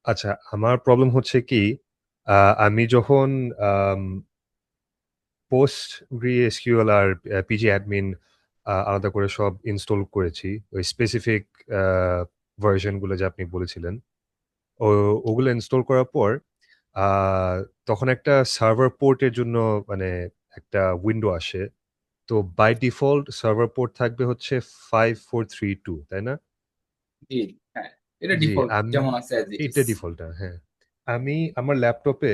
আচ্ছা, আমার প্রবলেম হচ্ছে কি, আমি যখন আম PostgreSQL আর pgadmin আলাদা করে সব ইনস্টল করেছি। ওই স্পেসিফিক আ ভার্শন গুলো যে আপনি বলেছিলেন। ও ওগুলো ইনস্টল করার পর আ তখন একটা সার্ভার পোর্ট এর জন্য মানে একটা উইন্ডো আসে। তো বাই ডিফল্ট সার্ভার পোর্ট থাকবে হচ্ছে 5432, তাই না? জি, হ্যাঁ, এটা জি, ডিফল্ট যেমন আছে অ্যাজ ইট ইজ। এইটা ডিফল্টটা, হ্যাঁ। আমি আমার ল্যাপটপে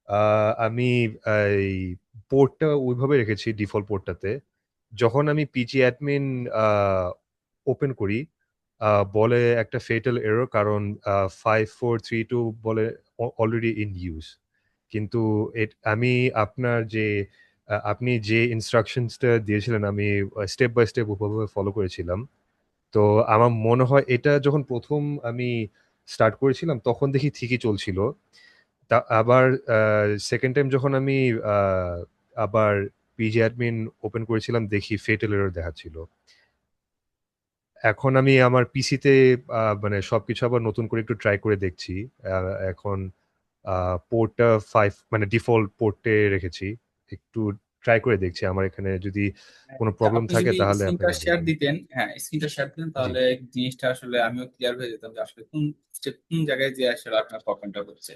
আ আমি এই পোর্টটা ওইভাবে রেখেছি ডিফল্ট পোর্টটাতে। যখন আমি pgadmin আ ওপেন করি, বলে একটা fatal error কারণ 5432 বলে অলরেডি ইন ইউজ। কিন্তু আমি আপনার যে আপনি যে ইনস্ট্রাকশনস টা দিয়েছিলেন আমি স্টেপ বাই স্টেপ ওভাবে ফলো করেছিলাম। তো আমার মনে হয় এটা যখন ১ম আমি স্টার্ট করেছিলাম তখন দেখি ঠিকই চলছিল। আবার আ 2nd টাইম যখন আমি আ আবার pgadmin ওপেন করেছিলাম দেখি fatal error দেখাচ্ছিল। এখন আমি আমার পিসিতে মানে সবকিছু আবার নতুন করে একটু ট্রাই করে দেখছি। আ এখন আ পোর্টটা 5 মানে ডিফল্ট পোর্টে রেখেছি। একটু ট্রাই করে দেখছি। আমার এখানে যদি কোনো আচ্ছা, প্রবলেম আপনি থাকে যদি তাহলে স্ক্রিনটা আপনাকে শেয়ার বলব। দিতেন, হ্যাঁ স্ক্রিনটা শেয়ার দিতেন জি। তাহলে জিনিসটা আসলে আমিও ক্লিয়ার হয়ে যেতাম যে আসলে কোন স্টেপ কোন জায়গায় যে আসলে আপনার প্রবলেমটা হচ্ছে।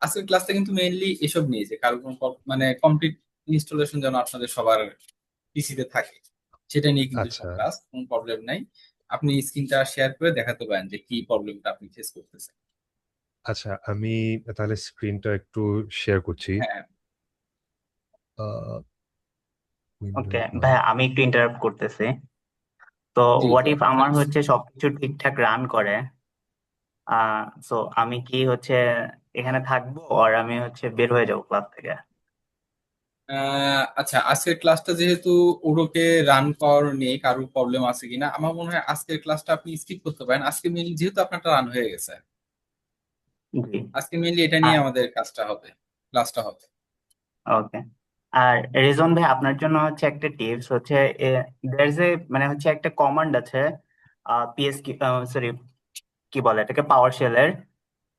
আজকের ক্লাসটা কিন্তু মেইনলি এসব নিয়ে যে কারো কোনো মানে কমপ্লিট ইনস্টলেশন যেন আপনাদের সবার পিসিতে থাকে, সেটা নিয়ে কিন্তু সব আচ্ছা, ক্লাস, কোনো প্রবলেম নাই। আপনি স্ক্রিনটা শেয়ার করে দেখাতে পারেন যে কি প্রবলেমটা আপনি ফেস করতেছেন। আচ্ছা, আমি তাহলে স্ক্রিনটা একটু শেয়ার করছি। হ্যাঁ, আ উইন্ডো ওকে ভাই, আমি একটু ইন্টারাপ্ট করতেছি। তো আচ্ছা, জি, হোয়াট ইফ আচ্ছা, আমার হচ্ছে সবকিছু ঠিকঠাক রান করে, সো আমি কি হচ্ছে এখানে থাকবো আর আমি হচ্ছে বের হয়ে যাবো ক্লাস থেকে? আচ্ছা, আজকের ক্লাসটা যেহেতু ওডোকে রান করার নিয়ে কারোর প্রবলেম আছে কিনা, আমার মনে হয় আজকের ক্লাসটা আপনি স্কিপ করতে পারেন। আজকে মেইনলি যেহেতু আপনারটা রান হয়ে গেছে, জি। আজকে মেইনলি এটা নিয়ে আমাদের কাজটা হবে, ক্লাসটা হবে। ওকে। আর রিজন ভাই, আপনার জন্য হচ্ছে একটা টিপস হচ্ছে, দেয়ার এ মানে হচ্ছে একটা কমান্ড আছে, পিএস কি, সরি, কি বলে এটাকে, পাওয়ার শেলের।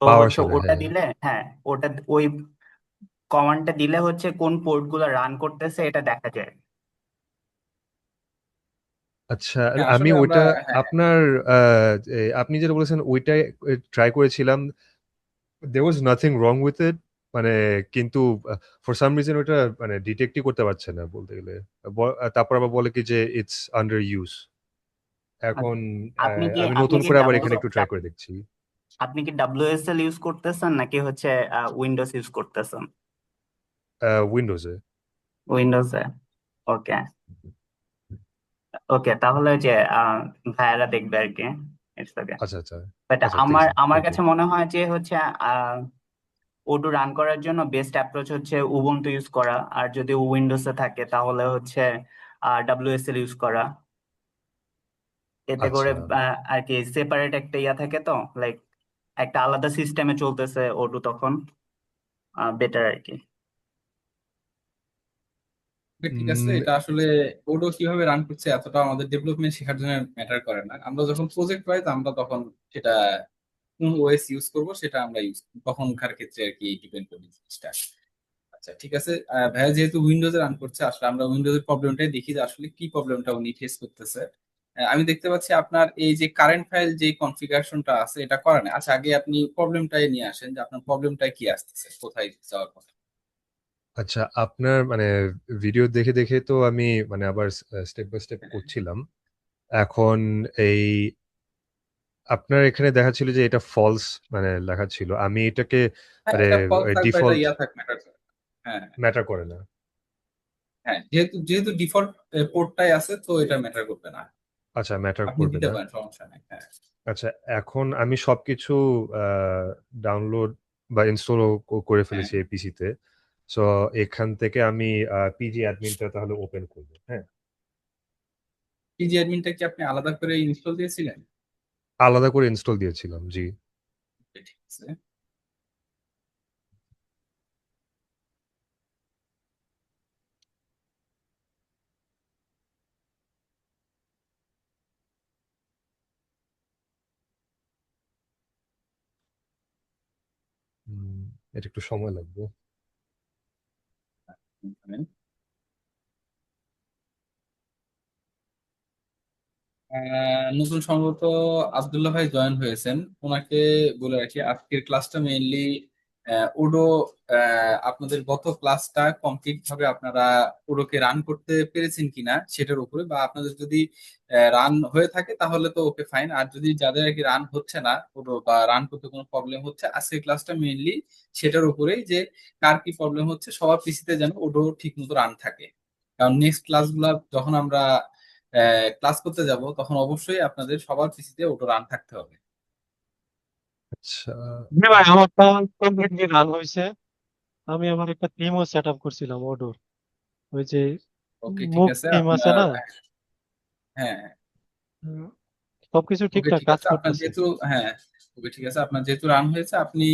তো পাওয়ার হচ্ছে শেলে, ওটা হ্যাঁ। দিলে, হ্যাঁ, ওটা ওই কমান্ডটা দিলে হচ্ছে কোন পোর্ট গুলো রান করতেছে এটা দেখা যায়। আচ্ছা, হ্যাঁ, আমি আসলে আমরা, ওইটা হ্যাঁ, আপনার আ আপনি যেটা বলেছেন ওইটাই ট্রাই করেছিলাম। there was nothing wrong with it মানে কিন্তু for some reason ওটা মানে ডিটেক্টই করতে পারছে না বলতে গেলে। তারপর আবার বলে কি যে ইটস আন্ডার ইউজ। এখন আচ্ছা, আপনি কি আমি আপনি নতুন কি করে আবার এখানে ডাব্লিউ একটু ট্রাই করে দেখছি। আপনি কি ডাব্লিউএসএল ইউজ করতেছেন নাকি হচ্ছে উইন্ডোজ ইউজ করতেছেন? উইন্ডোজে। উইন্ডোজে। ওকে। ওকে, তাহলে ওই যে ভাইয়ারা দেখবে আর কি। It's okay. আচ্ছা, আচ্ছা। বাট আচ্ছা, ঠিক আমার আছে। আমার থ্যাংক ইউ। কাছে মনে হয় যে হচ্ছে ওডু রান করার জন্য বেস্ট অ্যাপ্রোচ হচ্ছে উবুন্টু ইউজ করা, আর যদি উইন্ডোজে থাকে তাহলে হচ্ছে ডাব্লিউএসএল ইউজ করা। এতে করে আচ্ছা। আর কি সেপারেট একটা ইয়া থাকে, তো লাইক একটা আলাদা সিস্টেমে চলতেছে ওডু, তখন বেটার আর কি। ঠিক আছে। উম এটা আসলে ওডো কিভাবে রান করছে এতটা আমাদের ডেভেলপমেন্ট শেখার জন্য ম্যাটার করে না। আমরা যখন প্রজেক্ট পাই তো আমরা তখন সেটা কোন ওএস ইউজ করব সেটা আমরা ইউজ তখনকার ক্ষেত্রে আর কি ডিপেন্ড করি জিনিসটা। আচ্ছা, ঠিক আছে। ভাইয়া যেহেতু উইন্ডোজে রান করছে, আসলে আমরা উইন্ডোজের প্রবলেমটাই দেখি যে আসলে কি প্রবলেমটা উনি ফেস করতেছে। আমি দেখতে পাচ্ছি আপনার এই যে কারেন্ট ফাইল যে কনফিগারেশনটা আছে এটা করা নেই। আচ্ছা, আগে আপনি প্রবলেমটাই নিয়ে আসেন যে আপনার প্রবলেমটা কি আসতেছে, কোথায় যাওয়ার কথা। আচ্ছা, আপনার মানে ভিডিও দেখে তো আমি মানে আবার স্টেপ বাই স্টেপ হ্যাঁ, করছিলাম। এখন এই আপনার এখানে দেখাচ্ছিল যে এটা ফলস মানে লেখা ছিল। আমি এটাকে হ্যাঁ, মানে এটা ফলস থাক বা এটা ডিফল্ট ইয়া থাক ম্যাটার করে না। হ্যাঁ, ম্যাটার করে না। হ্যাঁ, যেহেতু যেহেতু ডিফল্ট পোর্টটাই আছে তো এটা ম্যাটার করবে না। আচ্ছা, ম্যাটার আপনি করবে দিতে না। পারেন, সমস্যা নেই। হ্যাঁ, আচ্ছা, এখন আমি সবকিছু আ ডাউনলোড বা ইনস্টলও করে হ্যাঁ। ফেলেছি এই পিসিতে। সো এখান থেকে আমি পিজি অ্যাডমিনটা তাহলে ওপেন করব। হ্যাঁ? পিজি অ্যাডমিনটা কি আপনি আলাদা করে ইনস্টল দিয়েছিলেন? আলাদা করে ইনস্টল দিয়েছিলাম। জি। ঠিক আছে। এটা একটু সময় লাগবে। নতুন সম্ভবত আব্দুল্লাহ ভাই জয়েন হয়েছেন, ওনাকে বলে রাখি আজকের ক্লাসটা মেইনলি ওডো। আপনাদের গত ক্লাসটা কমপ্লিট ভাবে আপনারা ওডোকে রান করতে পেরেছেন কিনা সেটার উপরে, বা আপনাদের যদি রান হয়ে থাকে তাহলে তো ওকে ফাইন, আর যদি যাদের আর কি রান হচ্ছে না ওডো বা রান করতে কোনো প্রবলেম হচ্ছে, আজকের ক্লাসটা মেইনলি সেটার উপরেই যে কার কি প্রবলেম হচ্ছে সবার পিসিতে যেন ওডো ঠিক মতো রান থাকে। কারণ নেক্সট ক্লাসগুলো যখন আমরা ক্লাস করতে যাব তখন অবশ্যই আপনাদের সবার পিসিতে ওটা রান থাকতে হবে। আচ্ছা, জি ভাই, আমারটা কমপ্লিটলি রান হয়েছে। আমি আমার একটা টিমও সেট আপ করছিলাম ওডোর, ওই যে ওকে ঠিক মুভ আছে টিম আছে আপনার। না, হ্যাঁ উম, সবকিছু ওকে ঠিকঠাক ঠিক কাজ আছে আপনার করতেছে। যেহেতু, হ্যাঁ ওকে ঠিক আছে আপনার যেহেতু রান হয়েছে, আপনি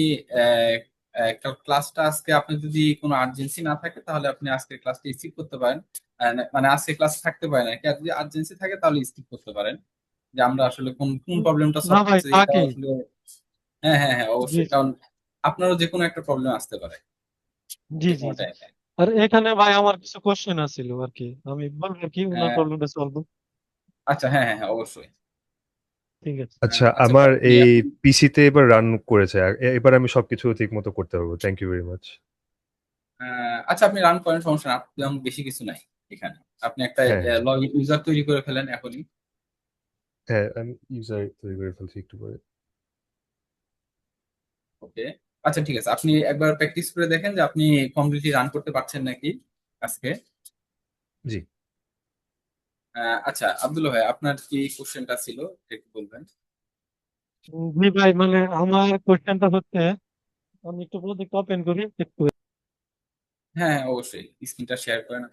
ক্লাসটা আজকে আপনি যদি কোনো আর্জেন্সি না থাকে তাহলে আপনি আজকে ক্লাসটা স্কিপ করতে পারেন। মানে আজকে ক্লাস থাকতে পারেন আর কি, আর যদি আর্জেন্সি থাকে তাহলে স্কিপ করতে পারেন, যে আমরা আসলে কোন কোন উম, প্রবলেমটা না সলভ ভাই, করছি এটা থাকি। আসলে। হ্যাঁ হ্যাঁ হ্যাঁ জি অবশ্যই, কারণ আপনারও যে কোনো একটা প্রবলেম আসতে পারে জি যে জি কোনো জি। টাইমে। আর এখানে ভাই আমার কিছু কোশ্চেন আছিল আর কি, আমি বলবো কি ওনার প্রবলেমটা সলভ। আচ্ছা হ্যাঁ হ্যাঁ হ্যাঁ অবশ্যই। ঠিক আছে। আচ্ছা, আচ্ছা আমার ভাই আপনি এই এখন, পিসিতে এবার রান করেছে, এবার আমি সবকিছু ঠিক মতো করতে পারবো। Thank you very much. আচ্ছা আপনি রান করেন সমস্যা না, তেমন বেশি কিছু নাই এখানে। আপনি একটা হ্যাঁ হ্যাঁ লগ ইউজার তৈরি করে ফেলেন এখনই। হ্যাঁ, আমি ইউজার তৈরি করে ফেলছি একটু পরে। ওকে আচ্ছা ঠিক আছে, আপনি একবার প্র্যাকটিস করে দেখেন যে আপনি কমপ্লিটলি রান করতে পারছেন নাকি আজকে। জি। আচ্ছা আব্দুল্লাহ ভাই আপনার কি কোশ্চেনটা ছিল একটু বলবেন। জি ভাই, মানে আমার কোশ্চেনটা হচ্ছে, আমি একটু প্রজেক্ট ওপেন করি একটু। হ্যাঁ হ্যাঁ অবশ্যই স্ক্রিনটা শেয়ার করেন।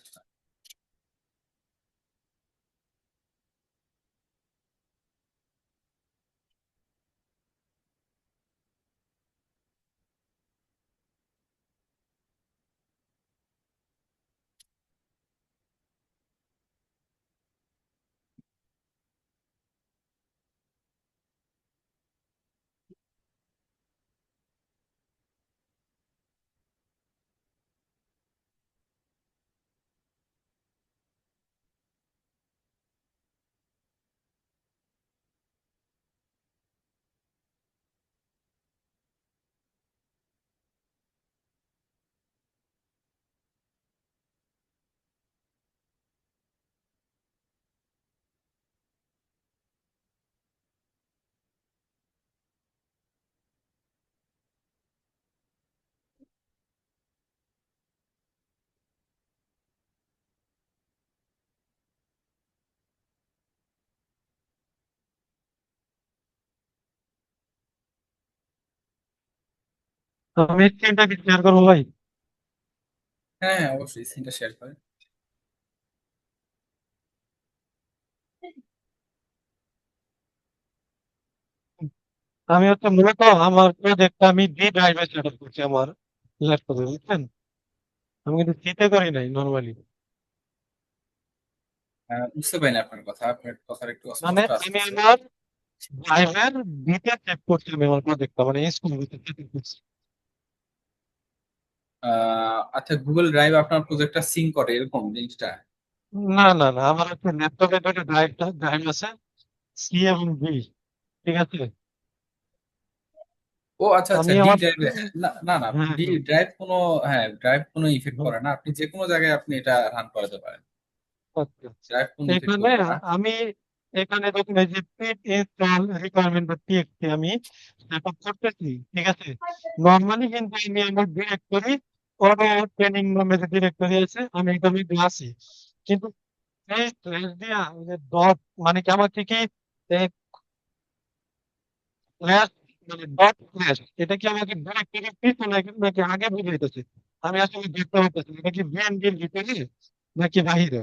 আমি স্ক্রিনটা কি শেয়ার করবো ভাই? হ্যাঁ হ্যাঁ অবশ্যই স্ক্রিনটা শেয়ার করেন। আমি হচ্ছে মূলত আমার প্রজেক্টটা আমি ডি ড্রাইভে সেট আপ করছি আমার ল্যাপটপে, বুঝছেন? আমি কিন্তু সিতে করি নাই নর্মালি। বুঝতে পারিনি আপনার কথা, আপনার কথার একটু মানে অস্পষ্ট আমি আসতেছে। আমার ড্রাইভের বিতে সেভ করছি, আমি আমার প্রজেক্টটা মানে স্কুল বিতে সেভ করছি। আচ্ছা গুগল ড্রাইভ আপনার প্রজেক্টটা সিঙ্ক করে এরকম জিনিসটা? না না না, আমার হচ্ছে ল্যাপটপে দুটো ড্রাইভ আছে, সি এবং বি। ঠিক আছে। ও আচ্ছা আচ্ছা আমি ডি আমার, ড্রাইভে, না না না হ্যাঁ ডি হ্যাঁ ড্রাইভ কোনো, হ্যাঁ ড্রাইভ কোনো ইফেক্ট হ্যাঁ, করে না, আপনি যে কোনো জায়গায় আপনি এটা রান করাতে পারেন, আচ্ছা। ড্রাইভ কোনো ইফেক্ট এখানে করবে না। আমি, এখানে যখন এই যে পিট ইনস্টল রিকোয়ারমেন্ট বা টিএক্সটি আমি সেট আপ করতেছি, ঠিক আছে। নর্মালি কিন্তু আমি আমার ডিরেক্টরি, অটো ট্রেনিং নামে যে ডিরেক্টরি আছে, আমি একদমই আছি, কিন্তু এই স্ল্যাশ দিয়া ওই যে ডট, মানে কি আমার কি স্ল্যাশ, মানে ডট স্ল্যাশ, এটা কি আমাকে ডিরেক্টরি পিছনে নাকি আগে বুঝাইতেছে? আমি আসলে দেখতে পাচ্ছি এটা কি বিএনপির ভিতরে নাকি বাহিরে।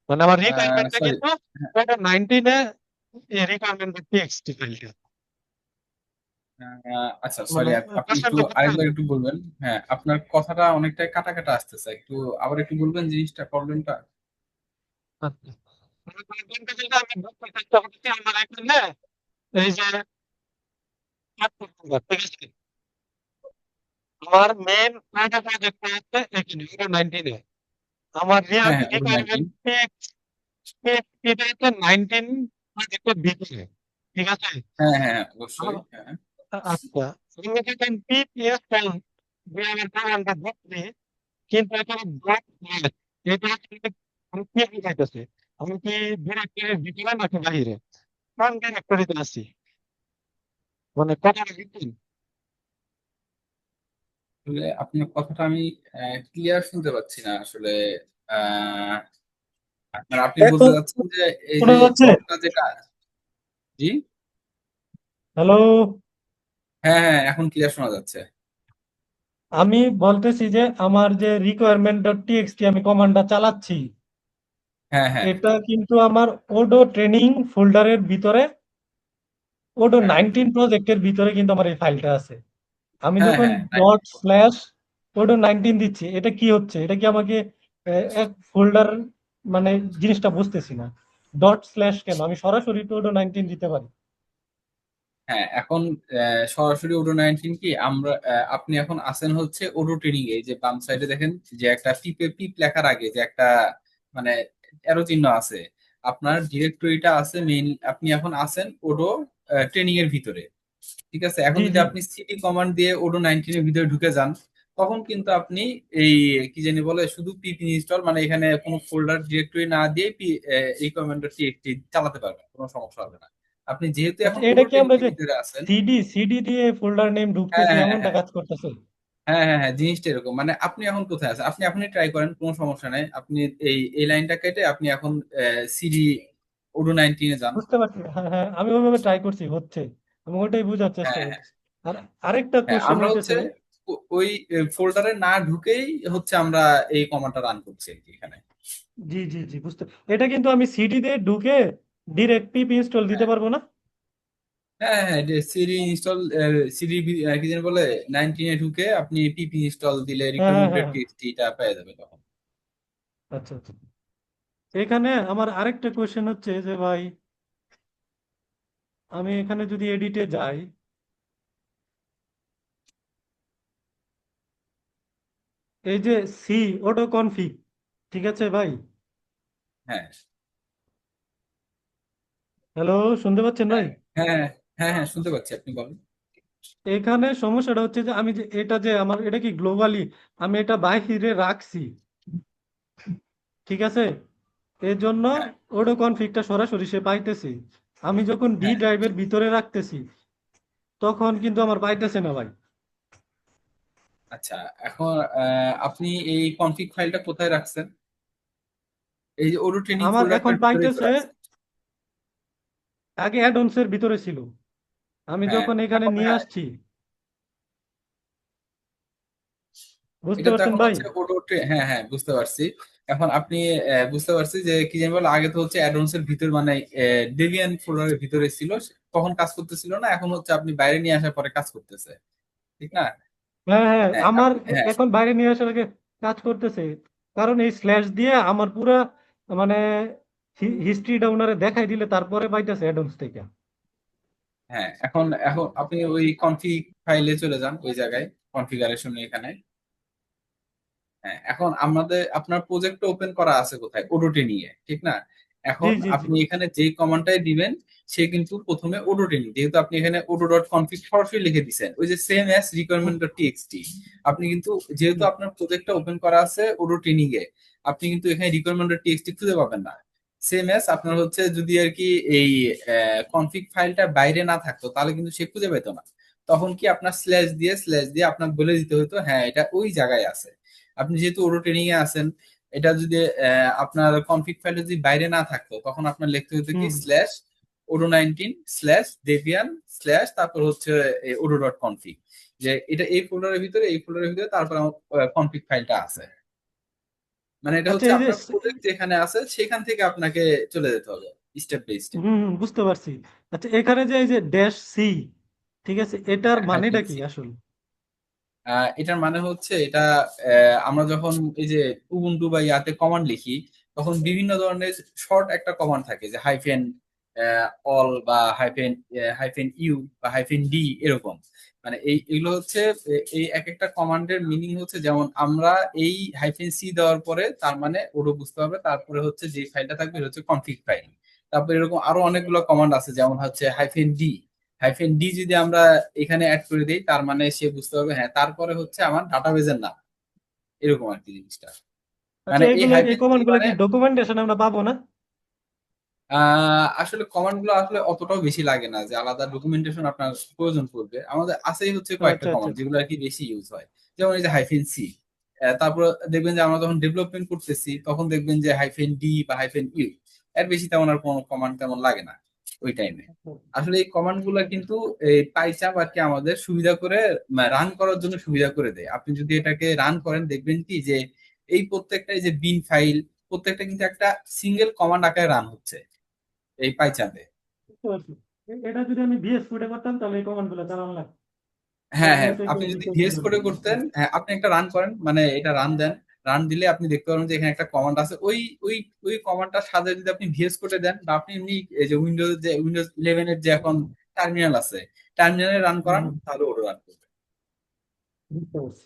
মানে আমার রিকোয়ারমেন্টটা সরি, কিন্তু ওটা 19 এ রিকোয়ারমেন্ট টেক্সট ফাইলটা, আচ্ছা সরি মানে আপনি একটু কোশ্চেনটা বুঝছেন? আরেকবার একটু বলবেন। হ্যাঁ আপনার কথাটা অনেকটাই কাটা কাটা আসতেছে, একটু আবার একটু বলবেন জিনিসটা প্রবলেমটা। আচ্ছা, মানে কোনটা যেটা আমি বুঝতে চেষ্টা করছি আমার এখানে, এই যে ঠিক আছে, আমার মেন প্রজেক্ট হচ্ছে এখানে 19 আমার হ্যাঁ হ্যাঁ ওটা রিকোয়ারমেন্ট 19। এটা হচ্ছে 19 প্রজেক্টের ভিতরে, ঠিক আছে? হ্যাঁ হ্যাঁ হ্যাঁ, অবশ্যই আ- হ্যাঁ। আচ্ছা, আমি যখন পিপিএস যে আমার প্রোগ্রামটা দেখছি, কিন্তু এখানে ব্লক এটা আসলে আমি কি বুঝাইতেছে, আমি কি ডিরেক্টরির ভিতরে নাকি বাহিরে? কোন ডিরেক্টরিতে আছি, মানে কথাটা বুঝছেন? আসলে আপনার কথাটা আমি ক্লিয়ার শুনতে পাচ্ছি না আসলে। আহ মানে আপনি বলতে এখন চাচ্ছেন যে এই শোনা যে যাচ্ছে? ডটটা যেটা, জি, হ্যালো, হ্যাঁ হ্যাঁ এখন ক্লিয়ার শোনা যাচ্ছে। আমি বলতেছি যে আমার যে রিকোয়ারমেন্ট ডট টিএক্সটি আমি কমান্ডটা চালাচ্ছি, হ্যাঁ হ্যাঁ এটা কিন্তু আমার ওডো ট্রেনিং ফোল্ডারের ভিতরে, ওডো হ্যাঁ 19 প্রজেক্টের ভিতরে কিন্তু আমার এই ফাইলটা আছে। আমি হ্যাঁ যখন হ্যাঁ ডট স্ল্যাশ ওডো 19 দিচ্ছি, এটা কি হচ্ছে? এটা কি আমাকে এক ফোল্ডার, মানে জিনিসটা বুঝতেছি না। ডট স্ল্যাশ কেন? আমি সরাসরি তো ওডো 19 দিতে পারি। হ্যাঁ এখন সরাসরি ওডো 19 কি আমরা আপনি এখন আছেন হচ্ছে ওডো ট্রেনিং এ, যে বাম সাইডে দেখেন যে একটা পিপ লেখার আগে যে একটা মানে অ্যারো চিহ্ন আছে, আপনার ডিরেক্টরিটা আছে মেইন, আপনি এখন আছেন ওডো ট্রেনিং এর ভিতরে। ঠিক আছে, এখন জি যদি জি, আপনি সিটি কমান্ড দিয়ে ওডো 19 এর ভিতরে ঢুকে যান, তখন কিন্তু আপনি এই কি জানি বলে শুধু পিপি ইনস্টল, মানে এখানে কোনো ফোল্ডার ডিরেক্টরি না দিয়ে এই কমান্ডটি টিএক্সটি চালাতে পারবেন, কোনো সমস্যা হবে না। আপনি যেহেতু আচ্ছা, এখন এটা ওডো কি ট্রেনিং আমরা এর যে ভিতরে আছেন। সিডি সিডি দিয়ে ফোল্ডার নেম হ্যাঁ ঢুকতেছি হ্যাঁ এমনটা হ্যাঁ কাজ করতেছে? হ্যাঁ হ্যাঁ হ্যাঁ, জিনিসটা এরকম। মানে আপনি এখন কোথায় আছেন, আপনি ট্রাই করেন, কোনো সমস্যা নাই। আপনি এই লাইনটা কেটে আপনি এখন সিডি ওডো 19 এ যান। বুঝতে পারছি, হ্যাঁ হ্যাঁ, আমি ওইভাবে ট্রাই করছি, হচ্ছে। আমি ওইটাই বোঝার চেষ্টা হ্যাঁ হ্যাঁ করছি। আর আরেকটা হ্যাঁ, কোশ্চেন আমরা হচ্ছে হইতেছে, ওই ফোল্ডারে না ঢুকেই হচ্ছে আমরা এই কমান্ডটা রান করছি আর কি এখানে। জি জি জি, বুঝতে, এটা কিন্তু আমি সিডি দিয়ে ঢুকে ডিরেক্ট পিপ ইনস্টল দিতে হ্যাঁ পারবো না? হ্যাঁ হ্যাঁ, সিডি ইনস্টল, সিডি কি যেন বলে 19 এ ঢুকে আপনি পিপি ইনস্টল দিলে হ্যাঁ হ্যাঁ রিকোয়ারমেন্টেড হ্যাঁ হ্যাঁ। টিএক্সটি টা পেয়ে যাবে তখন। আচ্ছা আচ্ছা, এখানে আমার আরেকটা কোশ্চেন হচ্ছে যে ভাই, আমি এখানে যদি এডিটে যাই, এই যে সি অটো কনফিগ, ঠিক আছে ভাই? হ্যাঁ হ্যালো, শুনতে পাচ্ছেন ভাই? হ্যাঁ হ্যাঁ হ্যাঁ হ্যাঁ শুনতে পাচ্ছি, আপনি বলেন। এখানে সমস্যাটা হচ্ছে যে আমি যে এটা যে আমার এটা কি গ্লোবালি আমি এটা বাইরে রাখছি, ঠিক আছে? এর জন্য হ্যাঁ অটো কনফিগটা সরাসরি সে পাইতেছি। আমি যখন ডি হ্যাঁ ড্রাইভের ভিতরে রাখতেছি, তখন কিন্তু আমার পাইতেছে না ভাই। আচ্ছা, এখন আপনি এই কনফিগ ফাইলটা কোথায় রাখছেন? এই যে ওডো ট্রেনিং আমার এখন ফোল্ডারটার ভিতরেই তো পাইতেছে, রাখছেন। আগে অ্যাডঅনস এর ভিতরে ছিল, আমি হ্যাঁ যখন এখানে এখন নিয়ে হ্যাঁ, আসছি, বুঝতে এটা তো পারছেন এখন ভাই? হচ্ছে ওডো হ্যাঁ হ্যাঁ বুঝতে পারছি। এখন আপনি বুঝতে পারছি যে কি জানি বলে, আগে তো হচ্ছে অ্যাডভান্স এর ভিতর মানে ডেবিয়ান ফোল্ডারের ভিতরে ছিল, তখন কাজ করতেছিল না, এখন হচ্ছে আপনি বাইরে নিয়ে আসার পরে কাজ করতেছে, ঠিক না? হ্যাঁ হ্যাঁ, হ্যাঁ আমার হ্যাঁ এখন বাইরে নিয়ে আসার আগে কাজ করতেছে, কারণ এই স্ল্যাশ দিয়ে আমার পুরা মানে হিস্ট্রিটা ওনারে দেখাই দিলে তারপরে পাইতেছে অ্যাডঅনস থেকে। হ্যাঁ এখন এখন আপনি ওই কনফিগ ফাইলে চলে যান, ওই জায়গায় কনফিগারেশন এখানে। হ্যাঁ এখন আপনার প্রজেক্টটা ওপেন করা আছে কোথায়? ওডোটে নিয়ে, ঠিক না? জি এখন জি জি, আপনি এখানে যে কমান্ডটাই দিবেন, সে কিন্তু প্রথমে ওডোটে নিয়ে, যেহেতু আপনি এখানে ওডো ডট কনফিগ সরাসরি লিখে দিচ্ছেন, ওই যে same as requirement dot TXT, আপনি কিন্তু যেহেতু হুম, আপনার প্রজেক্টটা ওপেন করা আছে ওডো ট্রেনিং এ, আপনি কিন্তু এখানে রিকোয়ারমেন্ট ডট টিএক্সটি খুঁজে পাবেন না। সেম অ্যাজ আপনার হচ্ছে যদি আর কি এই কনফিগ ফাইলটা বাইরে না থাকতো, তাহলে কিন্তু সে খুঁজে পেতো না। তখন কি আপনার স্ল্যাশ দিয়ে আপনার বলে দিতে হতো হ্যাঁ এটা ওই জায়গায় আছে। আপনি যেহেতু ওডো ট্রেনিং এ আছেন, এটা যদি আপনার কনফিগ ফাইলটা যদি বাইরে না থাকতো, তখন আপনার লিখতে হতো কি হুম। Slash Odoo 19 slash Debian slash তারপর হচ্ছে ওডো ডট কনফিগ, যে এটা এই ফোল্ডারের ভিতরে তারপর আমার কনফিগ ফাইলটা আছে। মানে এটা আচ্ছা, হচ্ছে এই যে আপনার প্রজেক্ট যেখানে আছে সেখান থেকে আপনাকে চলে যেতে হবে স্টেপ বাই স্টেপ। বুঝতে পারছি। আচ্ছা, এখানে যে এই যে ড্যাশ সি, ঠিক আছে, এটার হ্যাঁ হ্যাঁ মানেটা কি দেখছি। আসলে? এটার মানে হচ্ছে এটা আমরা যখন এই যে উবুন্টু বা ইয়াতে কমান্ড লিখি, তখন বিভিন্ন ধরনের শর্ট একটা কমান্ড থাকে, যে হাইফেন অল বা হাইফেন হাইফেন ইউ বা হাইফেন ডি এরকম। মানে এগুলো হচ্ছে এই এক একটা কমান্ডের মিনিং হচ্ছে, যেমন আমরা এই হাইফেন সি দেওয়ার পরে তার মানে ওটা বুঝতে হবে, তারপরে হচ্ছে যে ফাইলটা থাকবে এটা হচ্ছে কনফিগ ফাইল। তারপরে এরকম আরো অনেকগুলো কমান্ড আছে, যেমন হচ্ছে হাইফেন ডি যদি আমরা এখানে অ্যাড করে দিই তার মানে সে বুঝতে হবে হ্যাঁ তারপরে হচ্ছে আমার ডাটাবেজের নাম, এরকম আর কি জিনিসটা। আচ্ছা, মানে এই এগুলো এই হাইফেন সি কমান্ড গুলো মানে কি ডকুমেন্টেশন আমরা পাবো না? আসলে কমান্ড গুলো আসলে অতটাও বেশি লাগে না যে আলাদা ডকুমেন্টেশন আপনার প্রয়োজন পড়বে, আমাদের আছেই হচ্ছে কয়েকটা আচ্ছা আচ্ছা। কমান্ড যেগুলো আর কি বেশি ইউজ হয়। যেমন এই যে হাইফেন সি, তারপর দেখবেন যে আমরা যখন ডেভেলপমেন্ট করতেছি তখন দেখবেন যে হাইফেন ডি বা হাইফেন ইউ, এর বেশি তেমন আর কোনো কমান্ড তেমন লাগে না ওই টাইমে। আসলে এই কমান্ড গুলো কিন্তু এই পাইচাপ আর কি আমাদের সুবিধা করে রান করার জন্য সুবিধা করে দেয়। আপনি যদি এটাকে রান করেন দেখবেন কি যে এই প্রত্যেকটা এই যে বিন ফাইল প্রত্যেকটা কিন্তু একটা সিঙ্গেল কমান্ড আকারে রান হচ্ছে এই পাইচাপে। বুঝতে পারছি। এটা যদি আমি ভিএস কোডে করতাম তাহলে এই কমান্ড গুলো চালানো লাগতো। হ্যাঁ হ্যাঁ, তারপরে তো আপনি এগুলো যদি ডিটেলস ভিএস গুলো করে করতেন, হ্যাঁ আপনি একটা রান করেন মানে এটা রান দেন, রান দিলে আপনি দেখতে পারেন যে এখানে একটা কমান্ড আছে, ওই ওই কমান্ডটার সাথে যদি আপনি ভিএস করে দেন বা আপনি এমনি এই যে উইন্ডোজ 11 এর যে এখন টার্মিনাল আছে টার্মিনালে রান করান হুম, তাহলে ওটা রান করবে। বুঝতে পারছি।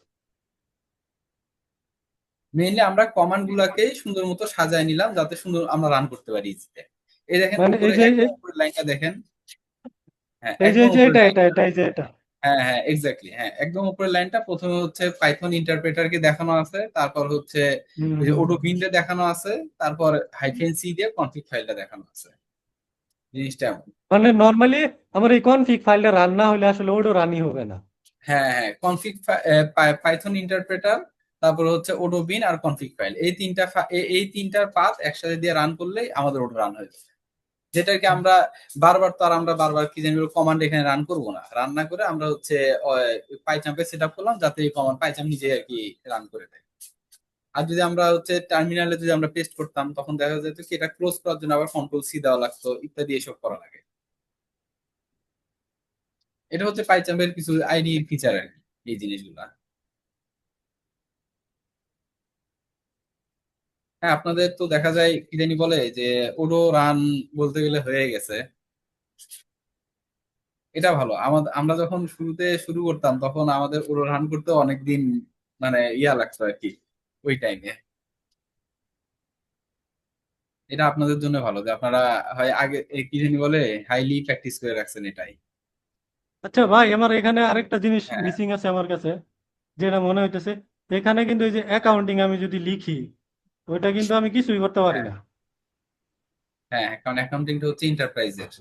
মেইনলি আমরা কমান্ড গুলাকে সুন্দর মতো সাজায় নিলাম যাতে সুন্দর আমরা রান করতে পারি ইজিতে। এই দেখেন মানে উপরে একদম উপরের লাইনটা দেখেন, হ্যাঁ এই যে একদম উপরের এটা এটা লাইনটা, এটা এই যে এটা। হ্যাঁ হ্যাঁ এক্স্যাক্টলি, হ্যাঁ একদম উপরের লাইনটা প্রথমে হচ্ছে পাইথন ইন্টারপ্রেটারকে দেখানো আছে, তারপর হচ্ছে হুম ওই যে হুম ওডো হুম। বিনটা দেখানো আছে, তারপর হাইফেন সি দিয়ে কনফিগ ফাইলটা দেখানো আছে। জিনিসটা এমন। মানে নর্মালি আমার এই কনফিগ ফাইলটা রান না হলে আসলে ওডো রানই হবে না। হ্যাঁ হ্যাঁ কনফিগ পাইথন ইন্টারপ্রেটার, তারপর হচ্ছে ওডো বিন আর কনফিগ ফাইল, এই তিনটার পাথ একসাথে দিয়ে রান করলেই আমাদের ওটা রান হয়ে যাবে। যেটাকে আমরা বারবার তো আর আমরা বারবার কি জানি কমান্ড এখানে রান করবো না, রান না করে আমরা হচ্ছে পাইচাম্পে সেট আপ করলাম যাতে এই কমান্ড পাইচাম্প নিজে আর কি রান করে দেয়। আর যদি আমরা হচ্ছে টার্মিনালে যদি আমরা পেস্ট করতাম তখন দেখা যেত কি এটা ক্লোজ করার জন্য আবার কন্ট্রোল সি দেওয়া লাগতো ইত্যাদি এসব করা লাগে। এটা হচ্ছে পাইচাম্পের কিছু আইডি ফিচার আর কি এই জিনিসগুলা। হ্যাঁ আপনাদের তো দেখা যায় কি জানি বলে যে ওডো রান বলতে গেলে হয়ে গেছে, এটা ভালো। আমাদের আমরা যখন শুরুতে শুরু করতাম তখন আমাদের ওডো রান করতে অনেকদিন মানে ইয়া লাগতো আর কি ওই টাইমে। এটা আপনাদের জন্য ভালো যে আপনারা হয় আগে কি জানি বলে হাইলি প্র্যাকটিস করে রাখছেন এটাই। আচ্ছা ভাই, আমার এখানে আরেকটা জিনিস হ্যাঁ মিসিং আছে আমার কাছে, যেটা মনে হইতেছে এখানে কিন্তু এই যে অ্যাকাউন্টিং আমি যদি লিখি ওইটা কিন্তু আমি কিছুই করতে পারি হ্যাঁ না। হ্যাঁ, কারণ অ্যাকাউন্টিংটা হচ্ছে এন্টারপ্রাইজের।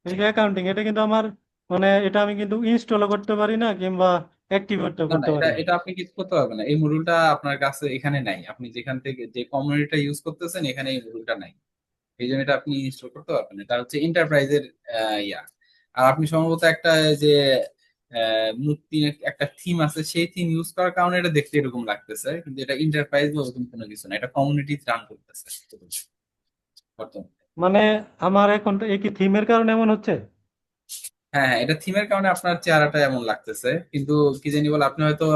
এই যে অ্যাকাউন্টিং এটা কিন্তু আমার মানে এটা আমি কিন্তু ইনস্টলও করতে পারি না কিংবা অ্যাক্টিভেটও না না, করতে এটা পারি না। এটা আপনি কিছু করতে পারবেন না, এই মডিউলটা আপনার কাছে এখানে নাই, আপনি যেখান থেকে যে কমিউনিটিটা ইউজ করতেছেন এখানে এই মডিউলটা নাই, এই জন্য এটা আপনি ইনস্টল করতে পারবেন না। এটা হচ্ছে এন্টারপ্রাইজের ইয়া। আর আপনি সম্ভবত একটা যে মূর্তি একটা থিম আছে সেই থিম ইউজ করার কারণে এটা দেখতে এরকম লাগতেছে, কিন্তু এটা এন্টারপ্রাইজ বা ওরকম কোনো কিছু না, এটা কমিউনিটি রান করতেছে বর্তমানে। মানে আমার এখন তো এই কি থিমের কারণে এমন হচ্ছে? হ্যাঁ হ্যাঁ, এটা থিমের কারণে আপনার চেহারাটা এমন লাগতেছে, কিন্তু কি জানি বলে আপনি হয়তো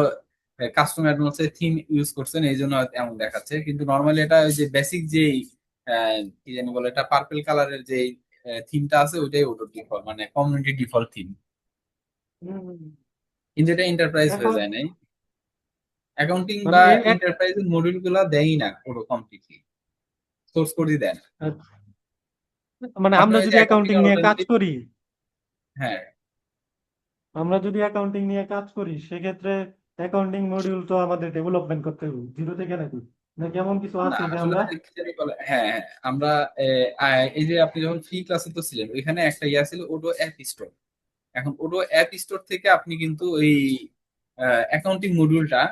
কাস্টম অ্যাডভান্সে থিম ইউজ করছেন এই জন্য হয়তো এমন দেখাচ্ছে, কিন্তু নর্মালি এটা ওই যে বেসিক যেই কি জানি বলে এটা পার্পল কালারের যে থিমটা আছে ওইটাই ওটার ডিফল্ট মানে কমিউনিটি ডিফল্ট থিম, হুম। কিন্তু এটা এন্টারপ্রাইজ হয়ে এখন যায় নাই। অ্যাকাউন্টিং মানে বা এই এন্টারপ্রাইজের মডিউল গুলা দেয়ই না পুরো কমপ্লিটলি, সোর্স কোডই দেয় না। মানে আপনি আমরা ওই যে যদি অ্যাকাউন্টিং অ্যাকাউন্টিং এর নিয়ে ওটা কাজ যদি, করি, হ্যাঁ আমরা যদি অ্যাকাউন্টিং নিয়ে কাজ করি সেক্ষেত্রে অ্যাকাউন্টিং মডিউল তো আমাদের ডেভেলপমেন্ট করতে হবে জিরো থেকে নাকি, নাকি এমন কিছু না আছে যে আসলে আমরা? কি জানি বলে, হ্যাঁ হ্যাঁ আমরা এই যে আপনি যখন ফ্রি ক্লাসে তো ছিলেন ওইখানে একটা ইয়া ছিল ওডো অ্যাপ স্টোর। এখন ওডো অ্যাপ স্টোর থেকে আপনি কিন্তু ওই অ্যাকাউন্টিং মডিউলটা,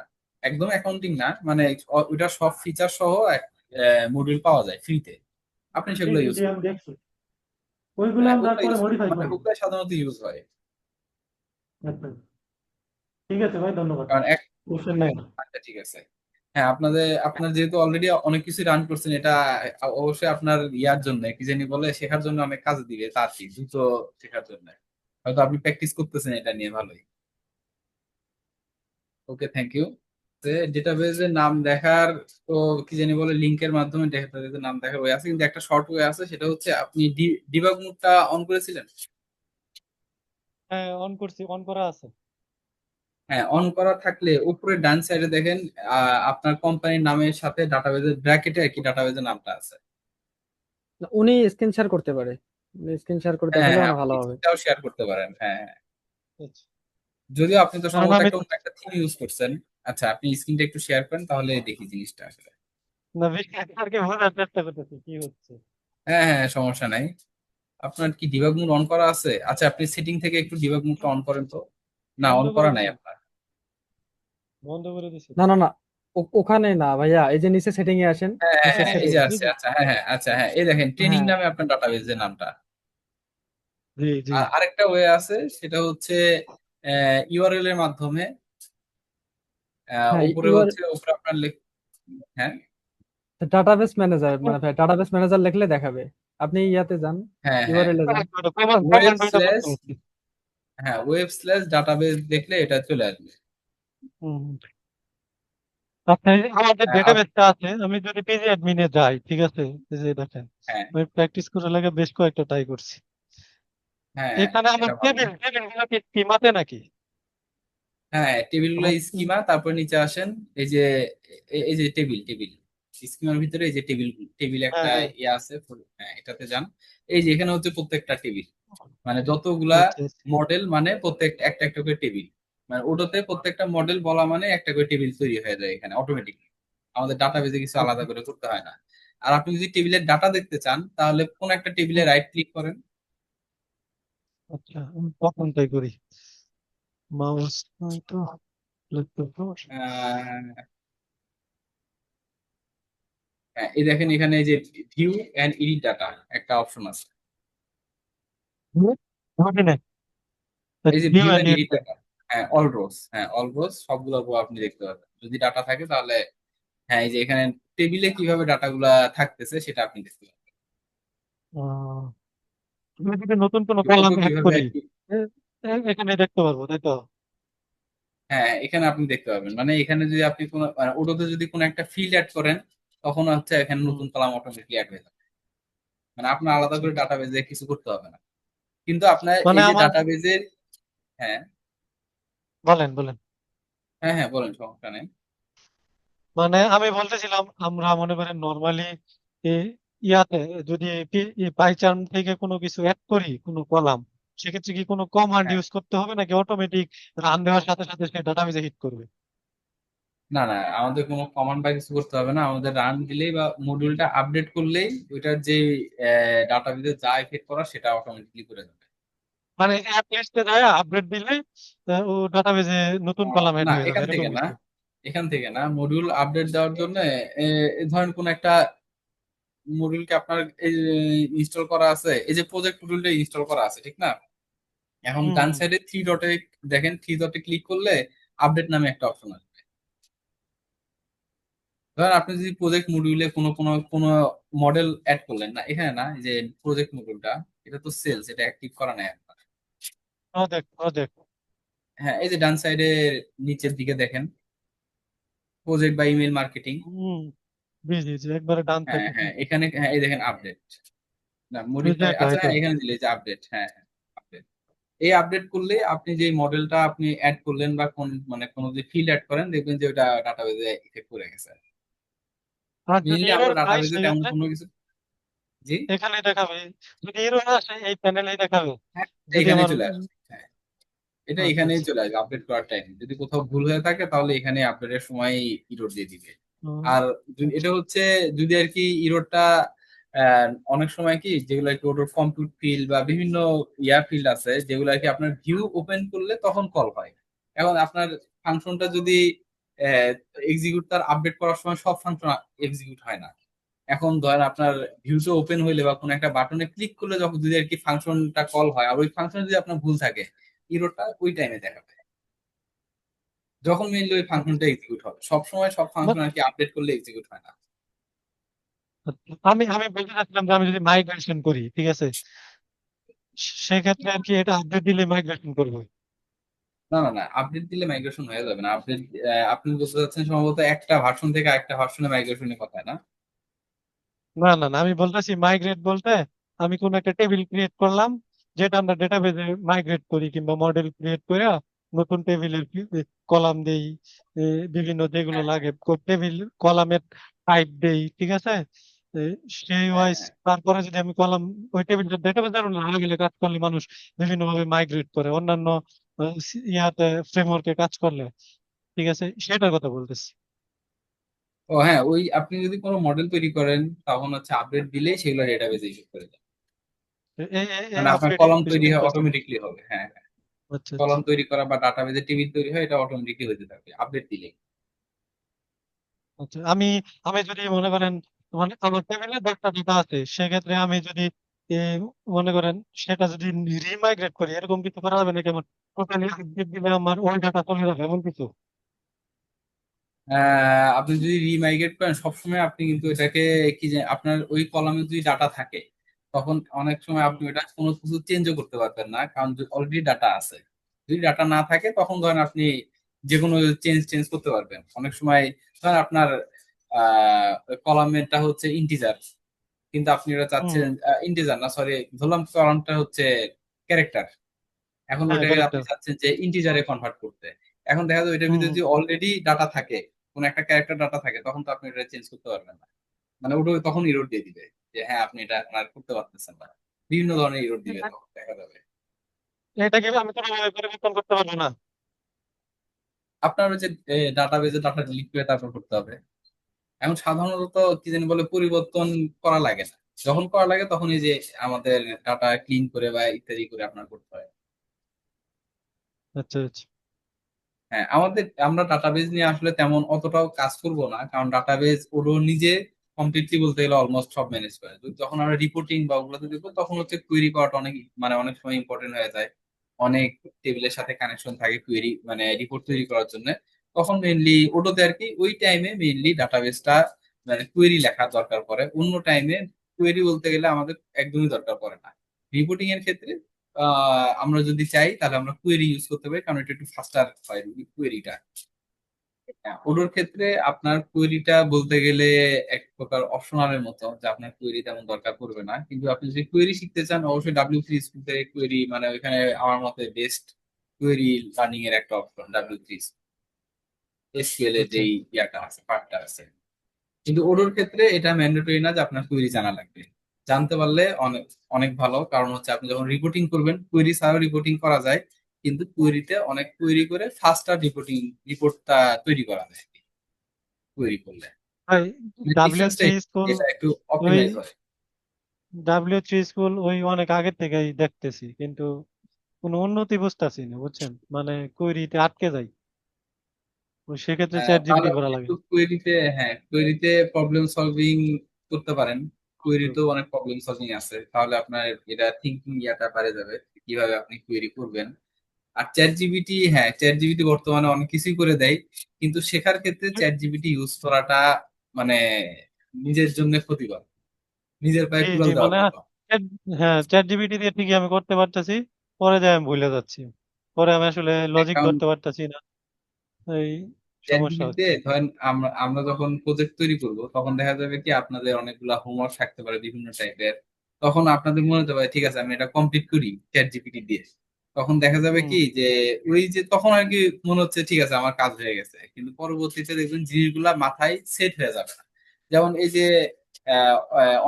একদম অ্যাকাউন্টিং না মানে ওইটা সব ফিচার সহ মডিউল পাওয়া যায় ফ্রিতে, আপনি জি সেগুলো জি ইউজ জি, আমি করবেন। দেখছি। ওইগুলো হ্যাঁ আমরা ওগুলো পরে ইউজ করবেন মডিফাই মানে করি। ওগুলো সাধারণত ইউজ হয়। আচ্ছা, ঠিক আছে ভাই, ধন্যবাদ। কারণ কোশ্চেন নাই। আচ্ছা ঠিক আছে। হ্যাঁ আপনার যেহেতু অলরেডি অনেক কিছু রান করছেন এটা অবশ্যই আপনার ইয়ার জন্য কি জানি বলে শেখার জন্য অনেক কাজে দিবে, তার কি দ্রুত শেখার জন্য হয়তো আপনি প্র্যাকটিস করতেছেন এটা নিয়ে ভালোই। Okay thank you. ডেটাবেজের নাম দেখার তো কি জানি বলে লিংকের মাধ্যমে ডেটাবেজের নাম দেখার ওয়ে আছে, কিন্তু একটা শর্ট ওয়ে আছে, সেটা হচ্ছে আপনি ডিবাগ মোডটা অন করেছিলেন। হ্যাঁ, অন করছি, অন করা আছে। হ্যাঁ, অন করা থাকলে উপরে ডান সাইডে দেখেন আপনার কোম্পানির নামের সাথে ডাটাবেজের ব্র্যাকেটে আর কি ডাটাবেজের নামটা আছে। না, উনি স্ক্রিন শেয়ার করতে পারে, স্ক্রিন শেয়ার করে হ্যাঁ দেখালে হ্যাঁ, মানে আপনি ভালো হবে। এটাও শেয়ার করতে পারেন। হ্যাঁ হ্যাঁ, আচ্ছা, যদিও আপনি তো কারণ সম্ভবত আমি একটা থিম ইউজ করছেন। আচ্ছা, আপনি স্ক্রিনটা একটু শেয়ার করেন তাহলে দেখি জিনিসটা আসলে। না বিস্তারকে বোঝার চেষ্টা করতেছি কি হচ্ছে। হ্যাঁ হ্যাঁ, সমস্যা নাই। আপনার কি ডিবাগ মোড অন করা আছে? আচ্ছা, আপনি সেটিং থেকে একটু ডিবাগ মোডটা অন করেন তো। না, বন্ধ অন করে করা নাই দিছি, আপনার। বন্ধ করে দিছি। না না না, ওখানে না ভাইয়া, এই যে নিচে সেটিং এ আসেন, হ্যাঁ হ্যাঁ নিচে হ্যাঁ, এই সেটিং। যে আসছে। আচ্ছা, হ্যাঁ হ্যাঁ, আচ্ছা হ্যাঁ, এই দেখেন ট্রেনিং হ্যাঁ নামে আপনার ডাটাবেজের নামটা। জি জি। আর আরেকটা ওয়ে আছে, সেটা হচ্ছে ইউআরএল এর মাধ্যমে হ্যাঁ, উপরে হচ্ছে উপরে আপনার হ্যাঁ ডাটাবেস ম্যানেজার, মানে ভাই ডাটাবেস ম্যানেজার লিখলে দেখাবে। আপনি ইয়াতে যান, হ্যাঁ হ্যাঁ, ইউআরএল এ যান। ওয়েব স্ল্যাশ হ্যাঁ ওয়েব স্ল্যাশ ডাটাবেস দেখলে এটা চলে আসবে। আচ্ছা, এই যে আমাদের হ্যাঁ ডেটাবেসটা আছে, আমি যদি পেজ অ্যাডমিনে যাই, ঠিক আছে, এই যে দেখেন হ্যাঁ আমি প্র্যাকটিস করার লাগে বেশ কয়েকটা ট্রাই করছি। হ্যাঁ, এখানে আমার এটা ভালো। টেবিল কি স্কিমাতে নাকি? হ্যাঁ, টেবিলগুলো আমার স্কিমা, তারপর নিচে আসেন। এই যে এই যে টেবিল স্কিমার ভিতরে এই যে টেবিল টেবিল হ্যাঁ একটা হ্যাঁ, ইয়ে আছে, হ্যাঁ এটাতে যান। এই যে এখানে হচ্ছে প্রত্যেকটা টেবিল, মানে যতগুলা আচ্ছা আচ্ছা। মডেল মানে প্রত্যেক একটা একটা করে টেবিল, মানে ওটাতে প্রত্যেকটা মডেল বলা মানে একটা করে টেবিল তৈরি হয়ে যায় এখানে অটোমেটিক। আমাদের ডাটাবেজে কিছু আলাদা করে করতে হয় না। আর আপনি যদি টেবিলের ডাটা দেখতে চান তাহলে কোন একটা টেবিলে রাইট ক্লিক করেন। আচ্ছা, আমি কখন তাই করি? মাউস তো ল্যাপটপ। আহ, হ্যাঁ, এই দেখেন এখানে এই যে ভিউ এন্ড এডিট ডাটা একটা অপশন আছে। হবে না, এই যে view view and and edit edit. Data, হ্যাঁ অল রোস সবগুলো row আপনি দেখতে পাবেন যদি ডাটা থাকে তাহলে। হ্যাঁ, এই যে এখানে টেবিলে কিভাবে ডাটাগুলা থাকতেছে সেটা আপনি দেখতে পাবেন। আমি যদি নতুন কোনো কলাম ওটো অ্যাড কিভাবে করি, এখানে দেখতে পারবো, তাই তো? হ্যাঁ, এখানে আপনি দেখতে পাবেন, মানে এখানে যদি আপনি কোনো ওটাতে যদি কোনো একটা ফিল্ড অ্যাড করেন তখন হচ্ছে এখানে হুম, নতুন কলাম অটোমেটিকলি অ্যাড হয়ে যাবে। মানে আপনার আলাদা আচ্ছা করে আচ্ছা। ডাটাবেজে কিছু করতে হবে না। কিন্তু আপনার মানে এই যে আমার, ডাটাবেজের হ্যাঁ বলেন বলেন। হ্যাঁ হ্যাঁ, বলেন, সমস্যা নেই। মানে আমি বলতেছিলাম, আমরা মনে করেন নর্মালি ইয়াতে যদি বাই চান্স থেকে কোনো কিছু অ্যাড করি, কোনো কলাম, সেক্ষেত্রে কি কোনো কমান্ড হ্যাঁ, ইউজ করতে হবে নাকি অটোমেটিক রান দেওয়ার সাথে সাথে সে ডাটাবেসে হিট করবে? না না, আমাদের কোনো কমান্ড বা কিছু করতে হবে না। আমাদের রান দিলেই বা মডিউলটা আপডেট করলেই ওইটার যে ডাটাবেজে যা এফেক্ট করা সেটা অটোমেটিকলি করে যাবে। মানে অ্যাপ লিস্টে যায় আপডেট দিলে ও ডাটাবেসে নতুন কলাম অ্যাড না, হয়ে যাবে, এখান এরকম থেকে না, কিছু? মডিউল আপডেট দেওয়ার জন্য ধরেন কোন একটা মডিউলকে আপনার ইনস্টল করা আছে, এই যে প্রজেক্ট মডিউলটা ইনস্টল করা আছে ঠিক না। এখন হুম ডান হুম, সাইডে থ্রি ডটে দেখেন, থ্রি ডটে ক্লিক করলে আপডেট নামে একটা অপশন আসবে। ধরেন আপনি যদি প্রজেক্ট মডিউলে কোনো কোনো কোনো মডেল অ্যাড করলেন না, এখানে না, এই যে প্রজেক্ট মডিউলটা, এটা তো সেলস, এটা অ্যাক্টিভ করা নাই আপনার। Project project. হ্যাঁ, এই যে ডান সাইডে নিচের দিকে দেখেন প্রজেক্ট বা ইমেল মার্কেটিং। হুম, জি জি জি, একবারে ডান হ্যাঁ থেকে। হ্যাঁ, এখানে হ্যাঁ এই দেখেন আপডেট, না এই যে মডিফাই, এটা আচ্ছা এটা। হ্যাঁ এখানে দিলে যে আপডেট, হ্যাঁ হ্যাঁ আপডেট। এই আপডেট করলে আপনি যে মডেলটা আপনি অ্যাড করলেন বা কোন মানে কোনো যে ফিল্ড অ্যাড করেন দেখবেন যে ওটা ডাটাবেজে ইফেক্ট করে গেছে। আর যদি মেইনলি আমরা এরর পাই ডাটাবেজে তেমন সেক্ষেত্রে কোনো কিছু। জি, এখানে দেখাবে, যদি এরর আসে এই প্যানেলেই দেখাবে। হ্যাঁ যদি এখানেই আমার চলে আসবে। হ্যাঁ, এটা আচ্ছা এখানেই আচ্ছা। চলে আসবে আপডেট করার টাইম, যদি কোথাও ভুল হয়ে থাকে তাহলে এখানে আপডেটের সময় ইরোর দিয়ে দিবে। হুম, আর আচ্ছা এটা হচ্ছে যদি আর কি ইরোরটা অনেক সময় কি যেগুলো আর কি ওটার কম্পিউট ফিল্ড বা বিভিন্ন ফিল্ড আছে যেগুলো আর কি আপনার ভিউ ওপেন করলে তখন কল হয়। এখন আপনার ফাংশনটা যদি এক্সিকিউট তার আপডেট করার সময় সব ফাংশন এক্সিকিউট হয় না। এখন ধরেন আপনার ভিউতে ওপেন হইলে বা কোনো একটা বাটনে ক্লিক করলে যখন যদি আর কি ফাংশনটা কল হয় আর ওই ফাংশনে যদি আপনার ভুল থাকে, ইরোরটা ওই টাইমে দেখাবে যখন মেইনলি ওই আচ্ছা। ফাংশনটা এক্সিকিউট হবে। সবসময় সব ফাংশন মা- আর কি আপডেট করলে এক্সিকিউট হয় না। আচ্ছা, আমি আমি বলতে চাচ্ছিলাম যে আমি যদি মাইগ্রেশন করি, ঠিক আছে, সেক্ষেত্রে আর কি এটা আপডেট দিলে মাইগ্রেশন করবো। না না না, আপডেট দিলে মাইগ্রেশন হয়ে যাবে না। আপডেট, আপনি বলতে চাচ্ছেন সম্ভবত একটা ভার্সন থেকে আরেকটা ভার্সনে মাইগ্রেশনের কথা, না? না না না, আমি বলতেছি মাইগ্রেট বলতে আমি কোন একটা টেবিল ক্রিয়েট করলাম, যেটা আমরা ডেটাবেজে মাইগ্রেট করি, কিংবা মডেল ক্রিয়েট করে নতুন টেবিলের কলাম দেই, এ, বিভিন্ন যেগুলো হ্যাঁ লাগে টেবিল কলামের টাইপ দেই, ঠিক আছে। এ, সেই হ্যাঁ ওয়াইজ হ্যাঁ। তারপরে যদি আমি কলাম ওই টেবিলটা ডেটাবেজের না গেলে কাজ করলে মানুষ বিভিন্ন ভাবে মাইগ্রেট করে অন্যান্য ইয়াতে ফ্রেমওয়ার্কে কাজ করলে, ঠিক আছে, সেটার কথা বলতেছি। ও হ্যাঁ, ওই আপনি যদি কোনো মডেল তৈরি করেন তখন হচ্ছে আপডেট দিলে সেগুলো ডেটাবেজে ইস্যু করে দেয়। এই মানে আপনার আপডেটিং কলাম তৈরি বিষয়টা হয় ইন্টারেস্টিং। অটোমেটিকলি হবে, হ্যাঁ হ্যাঁ। আচ্ছা আচ্ছা কলাম তৈরি করা বা ডাটাবেজে টেবিল তৈরি হয়, এটা অটোমেটিকলি হতে থাকবে আপডেট দিলে। আচ্ছা। আমি আমি যদি মনে করেন, মানে আমার টেবিলে 10টা ডেটা আছে, সেক্ষেত্রে আমি যদি এ, মনে করেন সেটা যদি রিমাইগ্রেট করি, এরকম কিছু করা যাবে না? কেমন টোটালি আপডেট দিলে আমার ওই ডাটা চলে যাবে এমন কিছু? আপনি যদি রিমাইগ্রেট করেন সবসময় আপনি কিন্তু এটাকে কি যে আপনার ওই কলামে যদি ডাটা থাকে তখন অনেক সময় হুম, আপনি এটা কোনো কিছু চেঞ্জও করতে পারবেন না, কারণ অলরেডি ডাটা আছে। যদি ডাটা না থাকে তখন ধরেন আপনি যে কোনো চেঞ্জ চেঞ্জ করতে পারবেন অনেক সময়। ধরেন আপনার কলামেরটা হচ্ছে ইন্টিজার, কিন্তু আপনি এটা হুম, চাচ্ছেন ইন্টিজার না, সরি, ধরলাম কলামটা হচ্ছে ক্যারেক্টার, এখন হ্যাঁ, ওইটাকে আপনি ক্যারেক্টার। চাচ্ছেন যে ইন্টিজারে কনভার্ট করতে। এখন দেখা যায় ওইটার হুম, ভিতরে হুম। যদি অলরেডি ডাটা থাকে, কোন একটা ক্যারেক্টার ডাটা থাকে, তখন তো আপনি এটা চেঞ্জ করতে পারবেন না। মানে ওটা তখন ইরোর দিয়ে দিবে যে হ্যাঁ আপনি এটা এখন আর করতে পারতেছেন না। বিভিন্ন ধরনের ইরোর দিবে এটা তখন দেখা যাবে। এটা কি আমি কোনোভাবে পরিবর্তন করতে পারবো না? আপনার ওই যে ডাটাবেজে ডাটা ডিলিট করে তারপর করতে হবে। এখন সাধারণত কি জানি বলে পরিবর্তন করা লাগে না, যখন করা লাগে তখন এই যে আমাদের ডাটা ক্লিন করে বা ইত্যাদি করে আপনার করতে হয়। আচ্ছা আচ্ছা। হ্যাঁ, আমরা ডাটাবেজ নিয়ে আসলে তেমন অতটাও কাজ করব না, কারণ ডাটাবেজ ওরও নিজে কমপ্লিটলি বলতে গেলে অলমোস্ট সব ম্যানেজ করে। যখন আমরা রিপোর্টিং বা ওগুলোতে দেখবো তখন হচ্ছে কোয়েরি করাটা অনেক মানে অনেক সময় ইম্পর্টেন্ট হয়ে যায়। অনেক টেবিলের সাথে কানেকশন থাকে কোয়েরি মানে রিপোর্ট তৈরি করার জন্য। তখন মেইনলি ওটাতে আর কি ওই টাইমে মেইনলি ডাটাবেসটা মানে কোয়েরি লেখা দরকার পড়ে, অন্য টাইমে কোয়েরি বলতে গেলে আমাদের একদমই দরকার পড়ে না। রিপোর্টিং এর ক্ষেত্রে আমরা যদি চাই তাহলে আমরা কুয়েরি ইউজ করতে পারি, কারণ এটা একটু ফাস্টার হয় কুয়েরিটা। ওডোর ক্ষেত্রে আপনার কুয়েরিটা বলতে গেলে এক প্রকার অপশনালের মতো, যে আপনার কুয়েরি তেমন দরকার পড়বে না, কিন্তু আপনি যদি কুয়েরি শিখতে চান অবশ্যই W3 স্কুল থেকে কুয়েরি মানে ওইখানে আমার মতে বেস্ট কুয়েরি লার্নিং এর একটা অপশন W3 এসকিউএল এর আচ্ছা যেই ইয়াটা আছে পার্টটা আছে। কিন্তু ওডোর ক্ষেত্রে এটা ম্যান্ডেটরি না যে আপনার কুয়েরি জানা লাগবে। জানতে পারলে অনেক অনেক ভালো, কারণ হচ্ছে আপনি যখন রিপোর্টিং করবেন কুয়েরি ছাড়াও রিপোর্টিং করা যায়, কিন্তু কুয়েরিতে অনেক কুয়েরি করে ফাস্টার রিপোর্টটা তৈরি করা যায় কুয়েরি করলে। ভাই, ডাব্লিউ ডিফারেন্সটা থ্রি স্কুল এটা একটু ওই অপটিমাইজ হয়। ডাব্লিউ থ্রি স্কুল ওই অনেক আগের থেকেই দেখতেছি, কিন্তু কোনো উন্নতি বুঝতেছি না, বুঝছেন, মানে কুইরিতে আটকে যাই। ওই সেক্ষেত্রে চ্যাট তাহলে জিপিটি আপনি করা লাগে। একটু কুয়েরিতে, হ্যাঁ কুয়েরিতে প্রবলেম সলভিং করতে পারেন। কুয়েরিতেও অনেক প্রবলেম সলভিং আছে, তাহলে আপনার এটা থিঙ্কিং ইয়াটা বাড়ে যাবে কিভাবে আপনি কুয়েরি করবেন। আর চ্যাট জিপিটি, হ্যাঁ চ্যাট জিপিটি বর্তমানে অনেক কিছুই করে দেয়, কিন্তু শেখার ক্ষেত্রে চ্যাট জিপিটি ইউজ করাটা মানে নিজের জন্য ক্ষতিকর, নিজের জি পায়ে কুড়াল জি, দেওয়ার মানে মতো। হ্যাঁ, চ্যাট জিপিটি দিয়ে ঠিকই আমি করতে পারতেছি, পরে যাই আমি ভুলে যাচ্ছি, পরে আমি আসলে লজিক কারণ ধরতে পারতেছি না, এই চ্যাট সমস্যা জিপিটিতে হচ্ছে। ধরেন আমরা আমরা যখন প্রজেক্ট তৈরি করব তখন দেখা যাবে কি আপনাদের অনেকগুলা হোমওয়ার্ক থাকতে পারে বিভিন্ন টাইপের। তখন আপনাদের মনে হতে পারে ঠিক আছে আমি এটা কমপ্লিট করি চ্যাট জিপিটি দিয়ে। তখন দেখা যাবে হুম। কি যে ওই যে তখন আর কি মনে হচ্ছে ঠিক আছে আমার কাজ হয়ে গেছে, কিন্তু পরবর্তীতে দেখবেন জিনিসগুলা মাথায় সেট হয়ে যাবে না। যেমন এই যে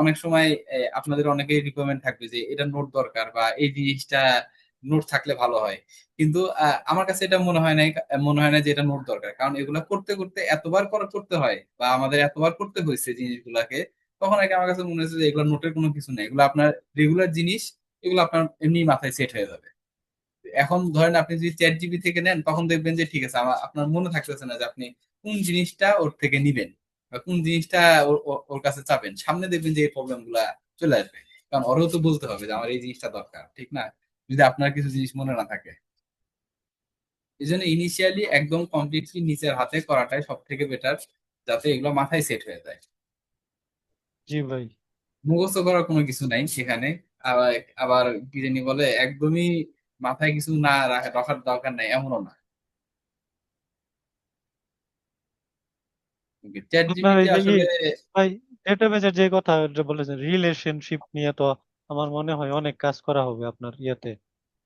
অনেক সময় আপনাদের অনেকেই রিকোয়ারমেন্ট থাকবে যে এটা নোট দরকার বা এই জিনিসটা নোট থাকলে ভালো হয়, কিন্তু আমার কাছে এটা মনে হয় না যে এটা নোট দরকার, কারণ এগুলা করতে করতে এতবার করতে হয় বা আমাদের এতবার করতে হয়েছে জিনিসগুলাকে। তখন আগে আমার কাছে মনে হয়েছে যে এগুলো নোটের কোনো কিছু নেই, এগুলো আপনার রেগুলার জিনিস, এগুলো আপনার এমনি মাথায় সেট হয়ে যাবে। এখন ধরেন আপনি যদি চ্যাট জিপি থেকে নেন তখন দেখবেন যে ঠিক আছে আপনার মনে থাকতেছে না যে আপনি কোন জিনিসটা ওর থেকে নিবেন বা কোন জিনিসটা ওর কাছে চাবেন, সামনে দেখবেন যে এই প্রবলেম গুলা চলে আসবে। কারণ ওরও তো বলতে হবে যে আমার এই জিনিসটা দরকার, ঠিক না? যদি আপনার কিছু জিনিস মনে না থাকে, এই জন্য ইনিশিয়ালি একদম কমপ্লিটলি নিজের হাতে করাটাই সব থেকে বেটার, যাতে এগুলো মাথায় সেট হয়ে যায়। জি ভাই। মুখস্থ করার কোনো কিছু নাই সেখানে। আবার আবার কি জানি বলে একদমই মাথায় কিছু না রাখার দরকার নাই এমনও না। চ্যাট আপনার জিপিটি এই যে আসলে ভাই ডেটাবেজের যে কথা যে বলেছেন রিলেশনশিপ নিয়ে তো আমার মনে হয় অনেক কাজ করা হবে আপনার ইয়েতে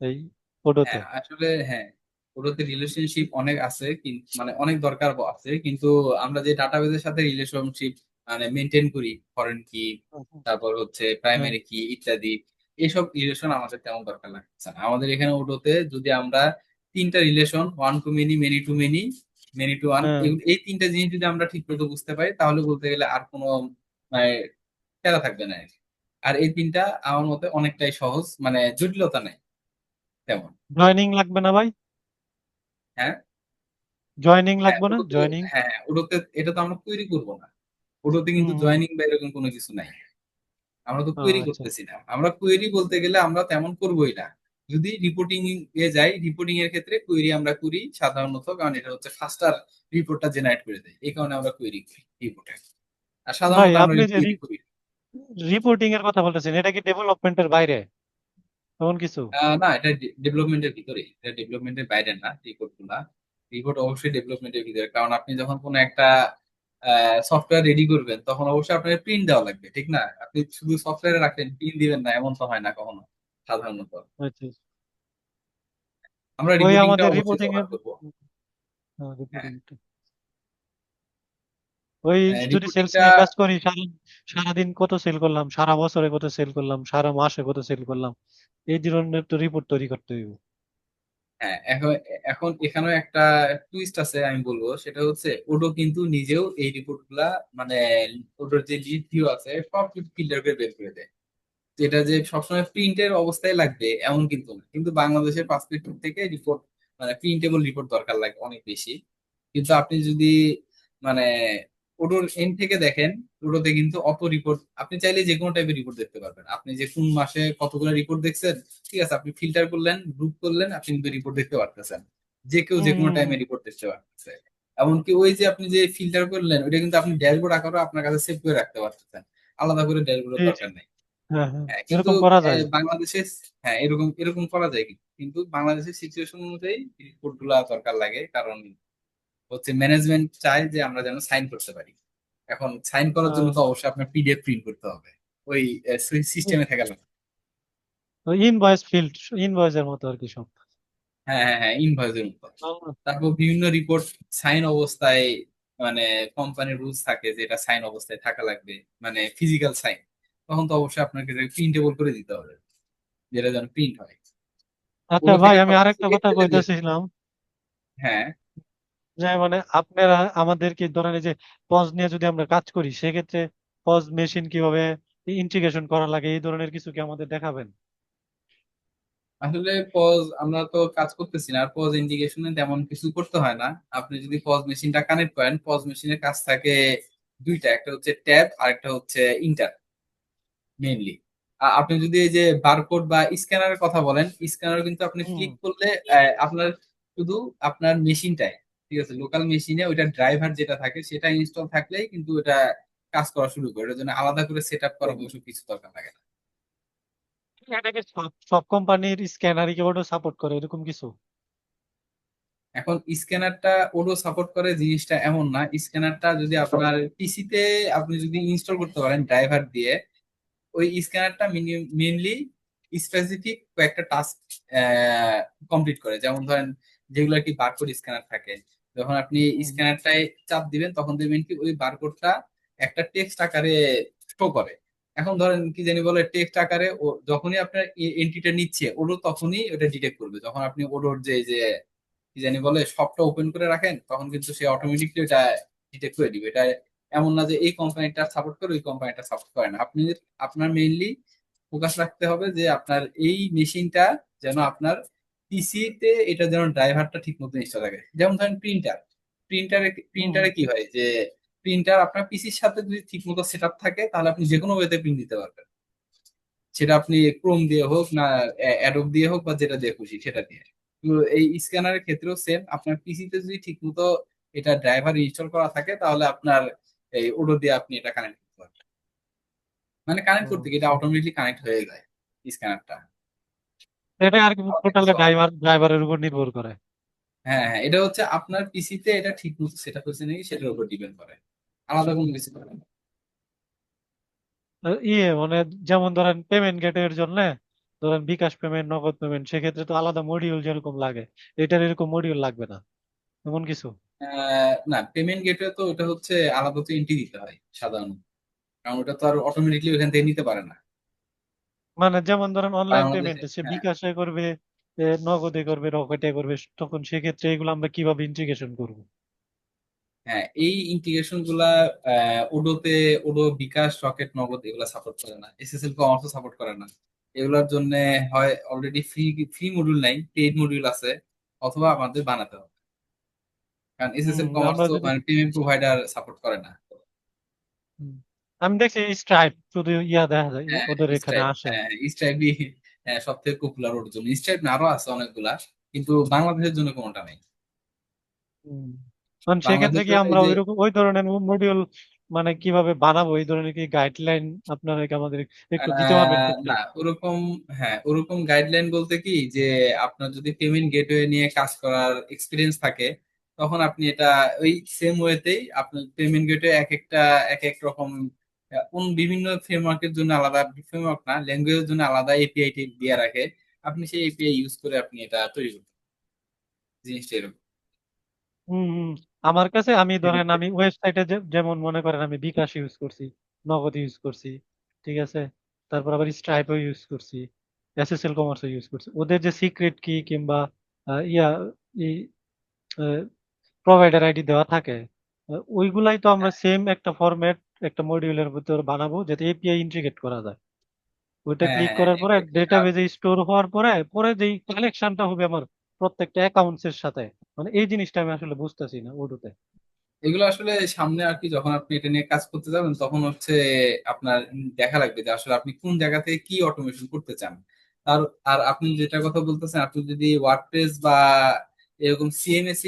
এই ওডোতে। আসলে হ্যাঁ, ওটাতে রিলেশনশিপ অনেক আছে, কিন্তু মানে অনেক দরকার আছে, কিন্তু আমরা যে ডাটাবেজের সাথে রিলেশনশিপ মানে মেনটেন করি, ফরেন কি, তারপর হচ্ছে হ্যাঁ প্রাইমারি কি ইত্যাদি, এইসব রিলেশন আমাদের তেমন দরকার লাগছে না। আমাদের এখানে ওটাতে যদি আমরা তিনটা relation, one to many, many to many, many to one, হ্যাঁ এই তিনটা জিনিস যদি আমরা ঠিক মতো বুঝতে পারি, তাহলে বলতে গেলে আর কোনো মানে প্যারা থাকবে না আর কি। আর এই তিনটা আমার মতে অনেকটাই সহজ, মানে জটিলতা নাই তেমন। জয়নিং লাগবে না ভাই? হ্যাঁ, জয়নিং হ্যাঁ লাগবে না? ওটা তো, জয়নিং? হ্যাঁ ওটাতে এটা তো আমরা তৈরি করব না। ওটাতে হুম কিন্তু হুম। জয়েনিং বা এরকম কোনো কিছু নাই। আমরা তো ও কোয়েরি আচ্ছা। করতেছি না। আমরা কোয়েরি বলতে গেলে আমরা তেমন করবোই না। যদি রিপোর্টিং এ যাই, রিপোর্টিং এর ক্ষেত্রে কোয়েরি আমরা করি সাধারণত, কারণ এটা হচ্ছে ফাস্টার রিপোর্টটা জেনারেট করে দেয়, এই কারণে আমরা কোয়েরি করি রিপোর্টে। আর ভাই সাধারণত আমরা আপনি যে কোয়েরি করি না। রিপোর্টিং এর কথা বলতেছেন এটা কি ডেভেলপমেন্টের বাইরে এমন কিছু? না, এটা ডেভেলপমেন্টের ভিতরে, এটা ডেভেলপমেন্টের বাইরে না রিপোর্ট গুলা। রিপোর্ট অবশ্যই ডেভেলপমেন্টের ভিতরে, কারণ আপনি যখন কোনো একটা সফটওয়্যার রেডি করবেন, তখন অবশ্যই আপনার প্রিন্ট দেওয়া লাগবে, ঠিক না? আপনি শুধু সফটওয়্যারে রাখেন, প্রিন্ট দিবেন না, এমন তো হয় না কখনো সাধারণত। আচ্ছা। আমরা ওই রিপোর্টিংটা আমাদের অবশ্যই রিপোর্টিং কভার এর করবো। হ্যাঁ, রিপোর্টিং ওই যদি সেলস রিপোর্টিংটা নিয়ে কাজ করি সারাদিন কত সেল করলাম, সারা বছরে কত সেল করলাম, সারা মাসে কত সেল করলাম, এই ধরনের তো রিপোর্ট তৈরি করতে হইব। হ্যাঁ, এখন এখন এখানেও একটা টুইস্ট আছে আমি বলবো, সেটা হচ্ছে ওডো কিন্তু নিজেও এই রিপোর্ট গুলা মানে ওডোর যে লিড ভিউ আছে সব কিছু ফিল্টার করে বের করে দেয়। যেটা যে সবসময় প্রিন্টের অবস্থায় লাগবে এমন কিন্তু না, কিন্তু বাংলাদেশের পার্সপেক্টিভ থেকে রিপোর্ট মানে প্রিন্টেবল রিপোর্ট দরকার লাগে অনেক বেশি। কিন্তু আপনি যদি মানে ওডোর এন্ড থেকে দেখেন, ওডোতে কিন্তু অত রিপোর্ট আপনি চাইলে যে কোনো টাইপের রিপোর্ট দেখতে পারবেন। আপনি যে কোন মাসে কতগুলো রিপোর্ট দেখছেন, ঠিক আছে, আপনি ফিল্টার করলেন, গ্রুপ করলেন, আপনি কিন্তু রিপোর্ট দেখতে পারতেছেন। যে কেউ যে কোনো টাইমে হম রিপোর্ট দেখতে পারতেছে। এমনকি ওই যে আপনি যে ফিল্টার করলেন, ওইটা কিন্তু আপনি ড্যাশবোর্ড আকারে আপনার কাছে সেভ করে রাখতে পারতেছেন। আলাদা করে ড্যাশবোর্ডের জি জি। দরকার নেই। হ্যাঁ হ্যাঁ হ্যাঁ, কিন্তু এরকম করা যায়। বাংলাদেশে, হ্যাঁ এরকম এরকম করা যায়, কিন্তু বাংলাদেশের সিচুয়েশন অনুযায়ী রিপোর্ট গুলা দরকার লাগে, কারণ হচ্ছে ম্যানেজমেন্ট চায় যে আমরা যেন সাইন করতে পারি। এখন সাইন করার জন্য তো অবশ্যই আপনার পিডিএফ প্রিন্ট করতে হবে, ওই সিস্টেমে থাকা লাগবে। ইনভয়েস ফিল্ড ইনভয়েসের মতো আর কি সব। হ্যাঁ হ্যাঁ হ্যাঁ, ইনভয়েসের মতো। আহ, তারপর বিভিন্ন রিপোর্ট সাইন অবস্থায়, মানে কোম্পানির রুলস থাকে যে এটা সাইন অবস্থায় থাকা লাগবে, মানে ফিজিক্যাল সাইন। তখন তো অবশ্যই আপনাকে প্রিন্টেবল করে দিতে হবে, যেটা যেন প্রিন্ট হয়। আচ্ছা ওগুলো ভাই থেকে আমি সবকিছু আরেকটা কথা এক্সেলে দিয়ে দেবে। কইতেছিলাম হ্যাঁ, যে মানে আপনারা আমাদেরকে ধরেন এই যে পজ নিয়ে যদি আমরা কাজ করি সেক্ষেত্রে পজ মেশিন কিভাবে ইন্টিগ্রেশন করা লাগে এই ধরনের কিছু কি আমাদের দেখাবেন? আসলে পজ আমরা তো কাজ করতেছি না, আর পজ ইন্ডিকেশনে তেমন কিছু করতে হয় না। আপনি যদি পজ মেশিনটা কানেক্ট করেন, পজ মেশিনের কাজ থাকে দুইটা, একটা হচ্ছে ট্যাব আর একটা হচ্ছে ইন্টার মেইনলি। আপনি যদি এই যে বারকোড বা স্ক্যানারের কথা বলেন, স্ক্যানার কিন্তু আপনি হুম ক্লিক করলে আপনার শুধু আপনার মেশিনটাই, ঠিক আছে, লোকাল মেশিনে ওইটা ড্রাইভার যেটা থাকে সেটা ইনস্টল থাকলেই কিন্তু ওটা কাজ করা শুরু করে। এটার জন্য আলাদা করে সেট আপ করা বসে কিছু দরকার লাগে না। এটাকে সব সব কোম্পানির স্ক্যানারই কি ওটা সাপোর্ট করে এরকম কিছু? এখন স্ক্যানারটা ওডো সাপোর্ট করে জিনিসটা এমন না। স্ক্যানারটা যদি আপনার পিসিতে আপনি যদি ইনস্টল করতে পারেন ড্রাইভার দিয়ে, ওই স্ক্যানারটা মেনলি স্পেসিফিক কয়েকটা টাস্ক কমপ্লিট করে। যেমন ধরেন যেগুলো কি বারকোড স্ক্যানার থাকে, যখন আপনি হুম স্ক্যানারটায় চাপ দিবেন তখন দেখবেন কি ওই বারকোডটা একটা টেক্সট আকারে শো করে। এখন ধরেন কি জানি বলে টেক্সট আকারে, ও যখনই আপনার এন্ট্রিটা নিচ্ছে ওডো তখনই ওটা ডিটেক্ট করবে। যখন আপনি ওডোর যে কি জানি বলে সবটা ওপেন করে রাখেন, তখন কিন্তু সে অটোমেটিকলি এটা ডিটেক্ট করে দিবে। এটা এমন না যে এই কোম্পানিটা সাপোর্ট করে ওই কোম্পানিটা সাপোর্ট করে না। আপনি আপনার মেইনলি ফোকাস রাখতে হবে যে আপনার এই মেশিনটা যেন আপনার পিসিতে এটা যেন ড্রাইভারটা ঠিক মতো ইনস্টল থাকে। যেমন ধরেন প্রিন্টার, প্রিন্টারে হুম প্রিন্টারে কি হয় যে প্রিন্টার আপনার পিসির সাথে যদি ঠিক মতো সেট আপ থাকে, তাহলে আপনি যে কোনো ওয়েতে প্রিন্ট দিতে পারবেন। সেটা আপনি ক্রোম দিয়ে হোক না অ্যাডোব দিয়ে হোক বা যেটা দিয়ে খুশি সেটা দিয়ে। তো এই স্ক্যানারের ক্ষেত্রেও সেম, আপনার পিসিতে যদি ঠিক মতো এটা ড্রাইভার ইনস্টল করা থাকে, তাহলে আপনার এই ওডো দিয়ে আপনি এটা কানেক্ট করতে পারবেন। মানে কানেক্ট করতে হুম। কি এটা অটোমেটিকলি কানেক্ট হয়ে যায় স্ক্যানারটা। এটা আর কি টোটালি ড্রাইভারের উপর নির্ভর করে। হ্যাঁ হ্যাঁ, এটা হচ্ছে আপনার পিসিতে এটা ঠিক মতো সেট আপ হয়েছে নাকি সেটার উপর ডিপেন্ড করে, আলাদা কোনো কিছু করে না। মানে যেমন ধরেন পেমেন্ট গেটওয়ের জন্য ধরেন বিকাশ পেমেন্ট, নগদ পেমেন্ট, সেক্ষেত্রে তো আলাদা মডিউল যেরকম লাগে, এটার এরকম মডিউল লাগবে না এমন কিছু। না, পেমেন্ট গেটওয়ে তো ওটা হচ্ছে আলাদা তো এন্ট্রি দিতে হয় সাধারণত, কারণ ওটা তো আর অটোমেটিকলি ওখান থেকে নিতে পারে না মানে যেমন ধরেন অনলাইন বাংলাদেশে। পেমেন্টে সে হ্যাঁ বিকাশে করবে, নগদে করবে, রকেটে করবে, তখন সেক্ষেত্রে এগুলো আমরা কিভাবে ইন্টিগ্রেশন করব? হ্যাঁ, এই ইন্টিগ্রেশন গুলা ওডোতে, ওডো বিকাশ, রকেট, নগদ এগুলা সাপোর্ট করে না, এসএসএল কমার্সও সাপোর্ট করে না। এগুলোর জন্য হয় অলরেডি ফ্রি ফ্রি মডিউল নাই, পেইড মডিউল আছে, অথবা আমাদের বানাতে হবে, কারণ এসএসএল কমার্স আমরা তো যদি মানে পেমেন্ট প্রোভাইডার সাপোর্ট করে না। হুম, আমি দেখছি স্ট্রাইপ শুধু দেখা যায় হ্যাঁ ওদের এখানে স্ট্রাইপ, আসে। হ্যাঁ স্ট্রাইপই সব থেকে পপুলার ওর জন্য। স্ট্রাইপ না, আরো আছে অনেকগুলা, কিন্তু বাংলাদেশের জন্য কোনোটা নেই। হুম। কারণ সেক্ষেত্রে কি বাংলাদেশে এই আমরা যে ওইরকম ওই ধরনের মডিউল মানে কিভাবে বানাবো, এই ধরনের কি গাইডলাইন আপনারা কি আমাদের একটু দিতে পারবেন না টুকটাক? ওরকম, হ্যাঁ ওরকম গাইডলাইন বলতে কি যে আপনার যদি পেমেন্ট গেটওয়ে নিয়ে কাজ করার এক্সপিরিয়েন্স থাকে, তখন আপনি এটা ওই সেম ওয়েতেই আপনার পেমেন্ট গেটওয়ে এক একটা এক এক রকম কোন বিভিন্ন ফ্রেমওয়ার্কের জন্য আলাদা, ফ্রেমওয়ার্ক না ল্যাঙ্গুয়েজের জন্য আলাদা এপিআই দিয়ে রাখে, আপনি সেই এপিআই ইউজ করে আপনি এটা তৈরি করতে পারেন। জিনিসটা এরকম। হুম হুম। আমার কাছে আমি ধরেন আমি ওয়েবসাইটে যেমন মনে করেন আমি বিকাশ ইউজ করছি, নগদ ইউজ করছি, ঠিক আছে, তারপর আবার স্ট্রাইপও ইউজ করছি, এসএসএল কমার্সও ইউজ করছি। ওদের যে সিক্রেট কি কিংবা ইয়া প্রোভাইডার আইডি দেওয়া থাকে, ওইগুলাই তো আমরা সেম একটা ফরম্যাট একটা মডিউলের ভিতর বানাবো যাতে এপিআই ইন্টিগ্রেট করা যায়। ওইটা হ্যাঁ ক্লিক হ্যাঁ করার পরে এক্স্যাক্টলি। ডেটাবেজে স্টোর হওয়ার পরে পরে যেই কালেকশনটা হবে আমার প্রত্যেকটা অ্যাকাউন্টস এর সাথে, মানে এই জিনিসটা আমি আসলে বুঝতেছি না ওডুতে। এগুলো আসলে সামনে আর কি, যখন আপনি এটা নিয়ে কাজ করতে যাবেন তখন হচ্ছে আপনার দেখা লাগবে যে আসলে আপনি কোন জায়গা থেকে কি অটোমেশন করতে চান। আর আর আপনি যেটা কথা বলতেছেন, আপনি যদি ওয়ার্ডপ্রেস বা এরকম সিএমএস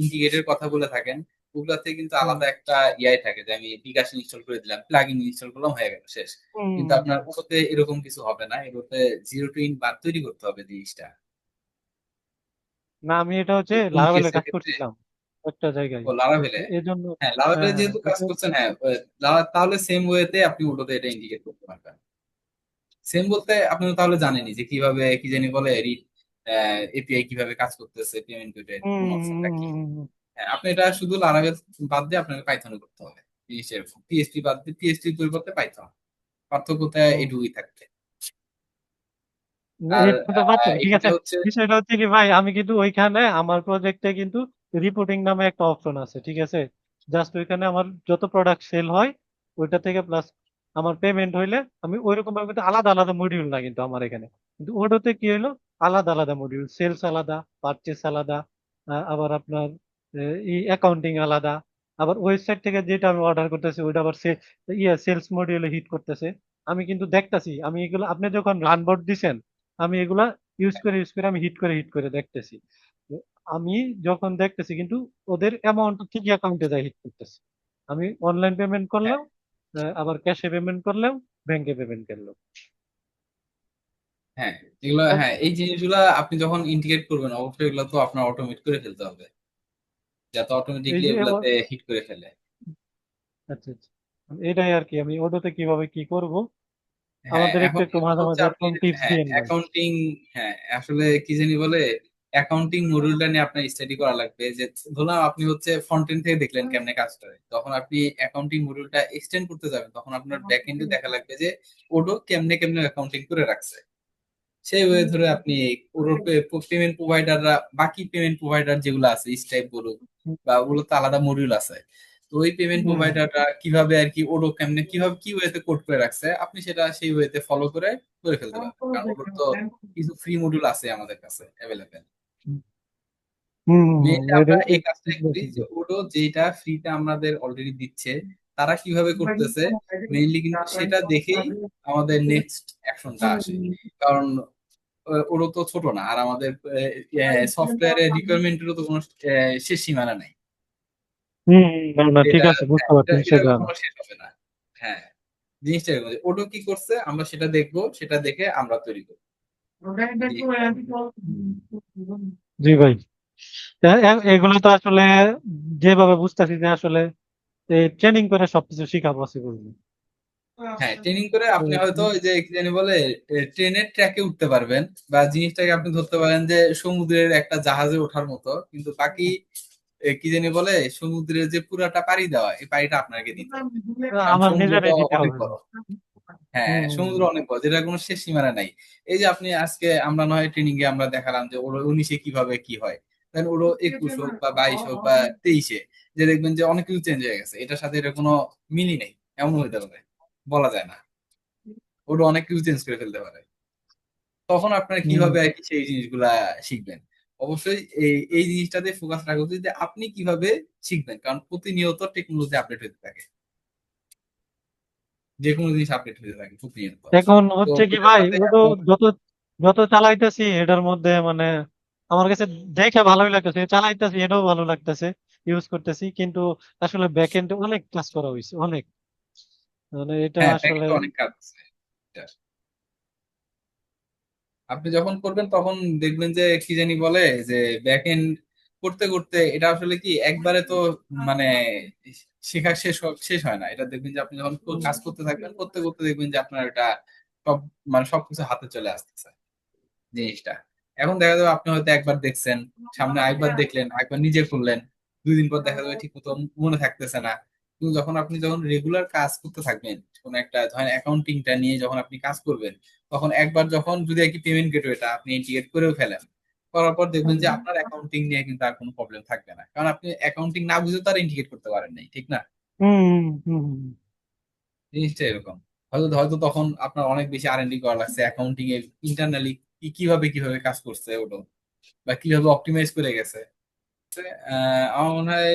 ইন্টিগ্রেটের কথা বলে থাকেন, ওগুলাতে কিন্তু হুম আলাদা একটা ইয়াই থাকে যে আমি বিকাশ ইনস্টল করে দিলাম, প্লাগইন ইনস্টল করলাম, হয়ে গেল শেষ। কিন্তু হুম। আপনার ওটাতে এরকম কিছু হবে না, এটাতে জিরো টু ইন বার তৈরি করতে হবে জিনিসটা। না আমি এটা হচ্ছে কোন লারাভেলে কেসের কাজ ক্ষেত্রে? করছিলাম একটা জায়গায়, ও লারাভেলে। এই জন্য। হ্যাঁ হ্যাঁ লাভারে হ্যাঁ যেহেতু কাজ করছেন, হ্যাঁ তাহলে সেম ওয়েতে আপনি ওটাতে এটা ইন্ডিকেট করতে পারবেন। সেম বলতে আপনি তো তাহলে জানেনই যে কিভাবে কি জানি বলে এপিআই কিভাবে কাজ করতেছে, পেমেন্ট গেটওয়ে হুম কোন হুম অপশনটা হুম কি। হুম, হুম, হুম। হ্যাঁ আপনি এটা শুধু লারাভেল বাদ দিয়ে আপনাকে পাইথনে করতে হবে, জিনিসটা এরকম। পিএইচপি বাদ দিয়ে, পিএইচপি পরিবর্তে পাইথন, পার্থক্যটা হুম। এটুকুই থাকবে। না, আর এটা তো পারতেন, ঠিক এখানে আছে। হচ্ছে বিষয়টা হচ্ছে কি ভাই, আমি কিন্তু ওইখানে আমার প্রজেক্টে কিন্তু রিপোর্টিং নামে একটা অপশন আছে, ঠিক আছে। জাস্ট ওইখানে আমার যত প্রোডাক্ট সেল হয় ওইটা থেকে প্লাস আমার পেমেন্ট হইলে আমি ওইরকম ভাবে কিন্তু আলাদা আলাদা মডিউল না কিন্তু আমার এখানে, কিন্তু ওটাতে কি হলো আলাদা আলাদা মডিউল, সেলস আলাদা, পারচেস আলাদা, আবার আপনার অ্যাকাউন্টিং আলাদা, আবার ওয়েবসাইট থেকে যেটা আমি অর্ডার করতেছি ওইটা আবার সেলস মডিউলে হিট করতেছে। আমি কিন্তু দেখতাছি, আমি এগুলো আপনি যখন রানবোর্ড দিছেন আমি এগুলা ইউজ করে আমি হিট করে দেখতেছি। তো আমি যখন দেখতেছি কিন্তু ওদের অ্যামাউন্ট ঠিকই অ্যাকাউন্টে যায় হিট করতেছে। আমি অনলাইন পেমেন্ট হ্যাঁ করলেও আবার ক্যাশে পেমেন্ট করলেও ব্যাংকে পেমেন্ট করলেও। হ্যাঁ এগুলো, তো হ্যাঁ এই জিনিসগুলো আপনি যখন ইন্টিগ্রেট করবেন অবশ্যই এগুলো তো আপনার অটোমেট করে ফেলতে হবে, যাতে এই অটোমেটিকলি যে এগুলাতে হিট করে ফেলে। আচ্ছা আচ্ছা, এটাই আর কি আমি ওটাতে কিভাবে কি করব হ্যাঁ আমাদের একটু এখন একটু এখন মাঝে হচ্ছে মাঝে আপনি, এরকম টিপস হ্যাঁ দিয়েন ভাই। অ্যাকাউন্টিং, হ্যাঁ আসলে কি জানি বলে অ্যাকাউন্টিং মডিউলটা নিয়ে আপনার স্টাডি করা লাগবে। যে ধরুন আপনি হচ্ছে ফ্রন্ট এন্ড থেকে দেখলেন কেমনে কাজ করে, তখন আপনি অ্যাকাউন্টিং মডিউলটা এক্সটেন্ড করতে যাবেন, তখন আপনার ব্যাক এন্ডে দেখা লাগবে যে ওডো কেমনে কেমনে অ্যাকাউন্টিং করে রাখছে। সেই ওয়ে ধরে আপনি ওর পেমেন্ট প্রোভাইডাররা, বাকি পেমেন্ট প্রোভাইডার যেগুলো আছে স্ট্রাইপ বলুক হুম বা ওগুলো তো আলাদা মডিউল আছে, তো ওই পেমেন্ট হুম প্রোভাইডাররা কিভাবে আর কি ওডো কেমনে কিভাবে কি ওয়েতে কোড করে রাখছে, আপনি সেটা সেই ওয়েতে ফলো করে করে ফেলতে পারবেন, কারণ ওটার তো কিছু ফ্রি মডিউল আছে আমাদের কাছে অ্যাভেলেবেল। হুম মেইনলি এটা আমরা এই কাজটাই করি যে ওডো যেটা ফ্রিতে আমাদের অলরেডি দিচ্ছে, তারা কিভাবে করতেছে মেইনলি কিন্তু সেটা দেখেই আমাদের নেক্সট অ্যাকশনটা আসে। কারণ ওরও তো ছোট না, আর আমাদের সফটওয়্যারের রিকোয়ারমেন্টেরও তো কোনো শেষ সীমানা নাই। হুম না না ঠিক এটা, আছে, হ্যাঁ বুঝতে এটা পারছি এটা সেটা। কখনো শেষ হবে না। হ্যাঁ জিনিসটা এরকম যে ওটা কি করছে আমরা সেটা দেখবো, সেটা দেখে আমরা তৈরি করবো। জি ভাই, এগুলো তো আসলে যেভাবে বুঝতেছি যে আসলে ট্রেনিং করে সবকিছু শেখা পসিবল। হ্যাঁ, ট্রেনিং করে আপনি হয়তো ওই যে কি জানি বলে ট্রেনের ট্র্যাকে উঠতে পারবেন, বা জিনিসটাকে আপনি ধরতে পারেন যে সমুদ্রের একটা জাহাজে ওঠার মতো, কিন্তু বাকি কি জানি বলে সমুদ্রের যে পুরাটা পাড়ি দেওয়া, এই পাড়িটা আপনাকে দিতে হবে, কারণ আমার সমুদ্রটা নিজেরই দিতে অনেক হবে। বড়। হ্যাঁ, সমুদ্র হুম অনেক বড়, যেটার কোনো শেষ সীমানা নাই। এই যে আপনি আজকে আমরা নয় ট্রেনিং এ আমরা দেখালাম যে ওর 19-এ কিভাবে কি হয়, দেন ওর 21 হোক বা 22 হোক বা 23-এ, যে দেখবেন যে অনেক কিছু চেঞ্জ হয়ে গেছে, এটার সাথে এটা কোনো মিলই নেই, এমন হইতে পারে, বলা যায় না, ওটা অনেক কিছু চেঞ্জ করে ফেলতে পারে। তখন আপনারা হুম। কিভাবে আর কি সেই জিনিসগুলা শিখবেন? অবশ্যই এই জিনিসটাতে ফোকাস রাখা উচিত যে আপনি কিভাবে শিখবেন, কারণ প্রতিনিয়ত টেকনোলজি আপডেট হতে থাকে, যে কোনো জিনিস আপডেট হতে থাকে প্রতিনিয়ত। এখন তো হচ্ছে কি ওইটার ভাই, সাথে ওটা এখন যত যত চালাইতেছি এটার মধ্যে মানে আমার কাছে দেখে ভালোই লাগতেছে, চালাইতেছি এটাও ভালো লাগতেছে, ইউজ করতেছি, কিন্তু আসলে ব্যাক এন্ডে অনেক কাজ করা হয়েছে, অনেক, মানে এটা হ্যাঁ, আসলে প্যাকেটে অনেক কাজ আছে এটার। আপনি যখন করবেন তখন দেখবেন যে কি জানি বলে যে ব্যাক এন্ড করতে করতে এটা আসলে কি একবারে তো মানে শেখা শেষ হয় না। এটা দেখবেন যে আপনি যখন কাজ করতে থাকবেন, করতে করতে দেখবেন যে আপনার এটা সব মানে সবকিছু হাতে চলে আসতেছে জিনিসটা। এখন দেখা যাবে আপনি হয়তো একবার দেখছেন, সামনে আরেকবার দেখলেন, একবার নিজে করলেন, 2 দিন পর দেখা যাবে ঠিক মতো মনে থাকতেছে না। কিন্তু যখন রেগুলার কাজ করতে থাকবেন, কোন একটা ধরেন অ্যাকাউন্টিংটা নিয়ে যখন আপনি কাজ করবেন, তখন একবার যখন যদি আর কি পেমেন্ট গেটওয়েটা আপনি ইন্টিগ্রেট করেও ফেলেন, করার পর দেখবেন যে আপনার অ্যাকাউন্টিং নিয়ে কিন্তু আর কোনো প্রবলেম থাকবে না, কারণ আপনি অ্যাকাউন্টিং না বুঝে তার ইন্টিগ্রেট করতে পারেন নাই, ঠিক না? হুম হুম হুম। জিনিসটা এরকম। হয়তো হয়তো তখন আপনার অনেক বেশি R&D করা লাগছে অ্যাকাউন্টিং এর ইন্টারনালি কিভাবে কাজ করছে ওটা, বা কিভাবে অপটিমাইজ করে গেছে। আমার মনে হয়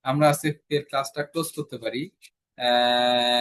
আমরা আজকে ক্লাসটা ক্লোজ করতে পারি।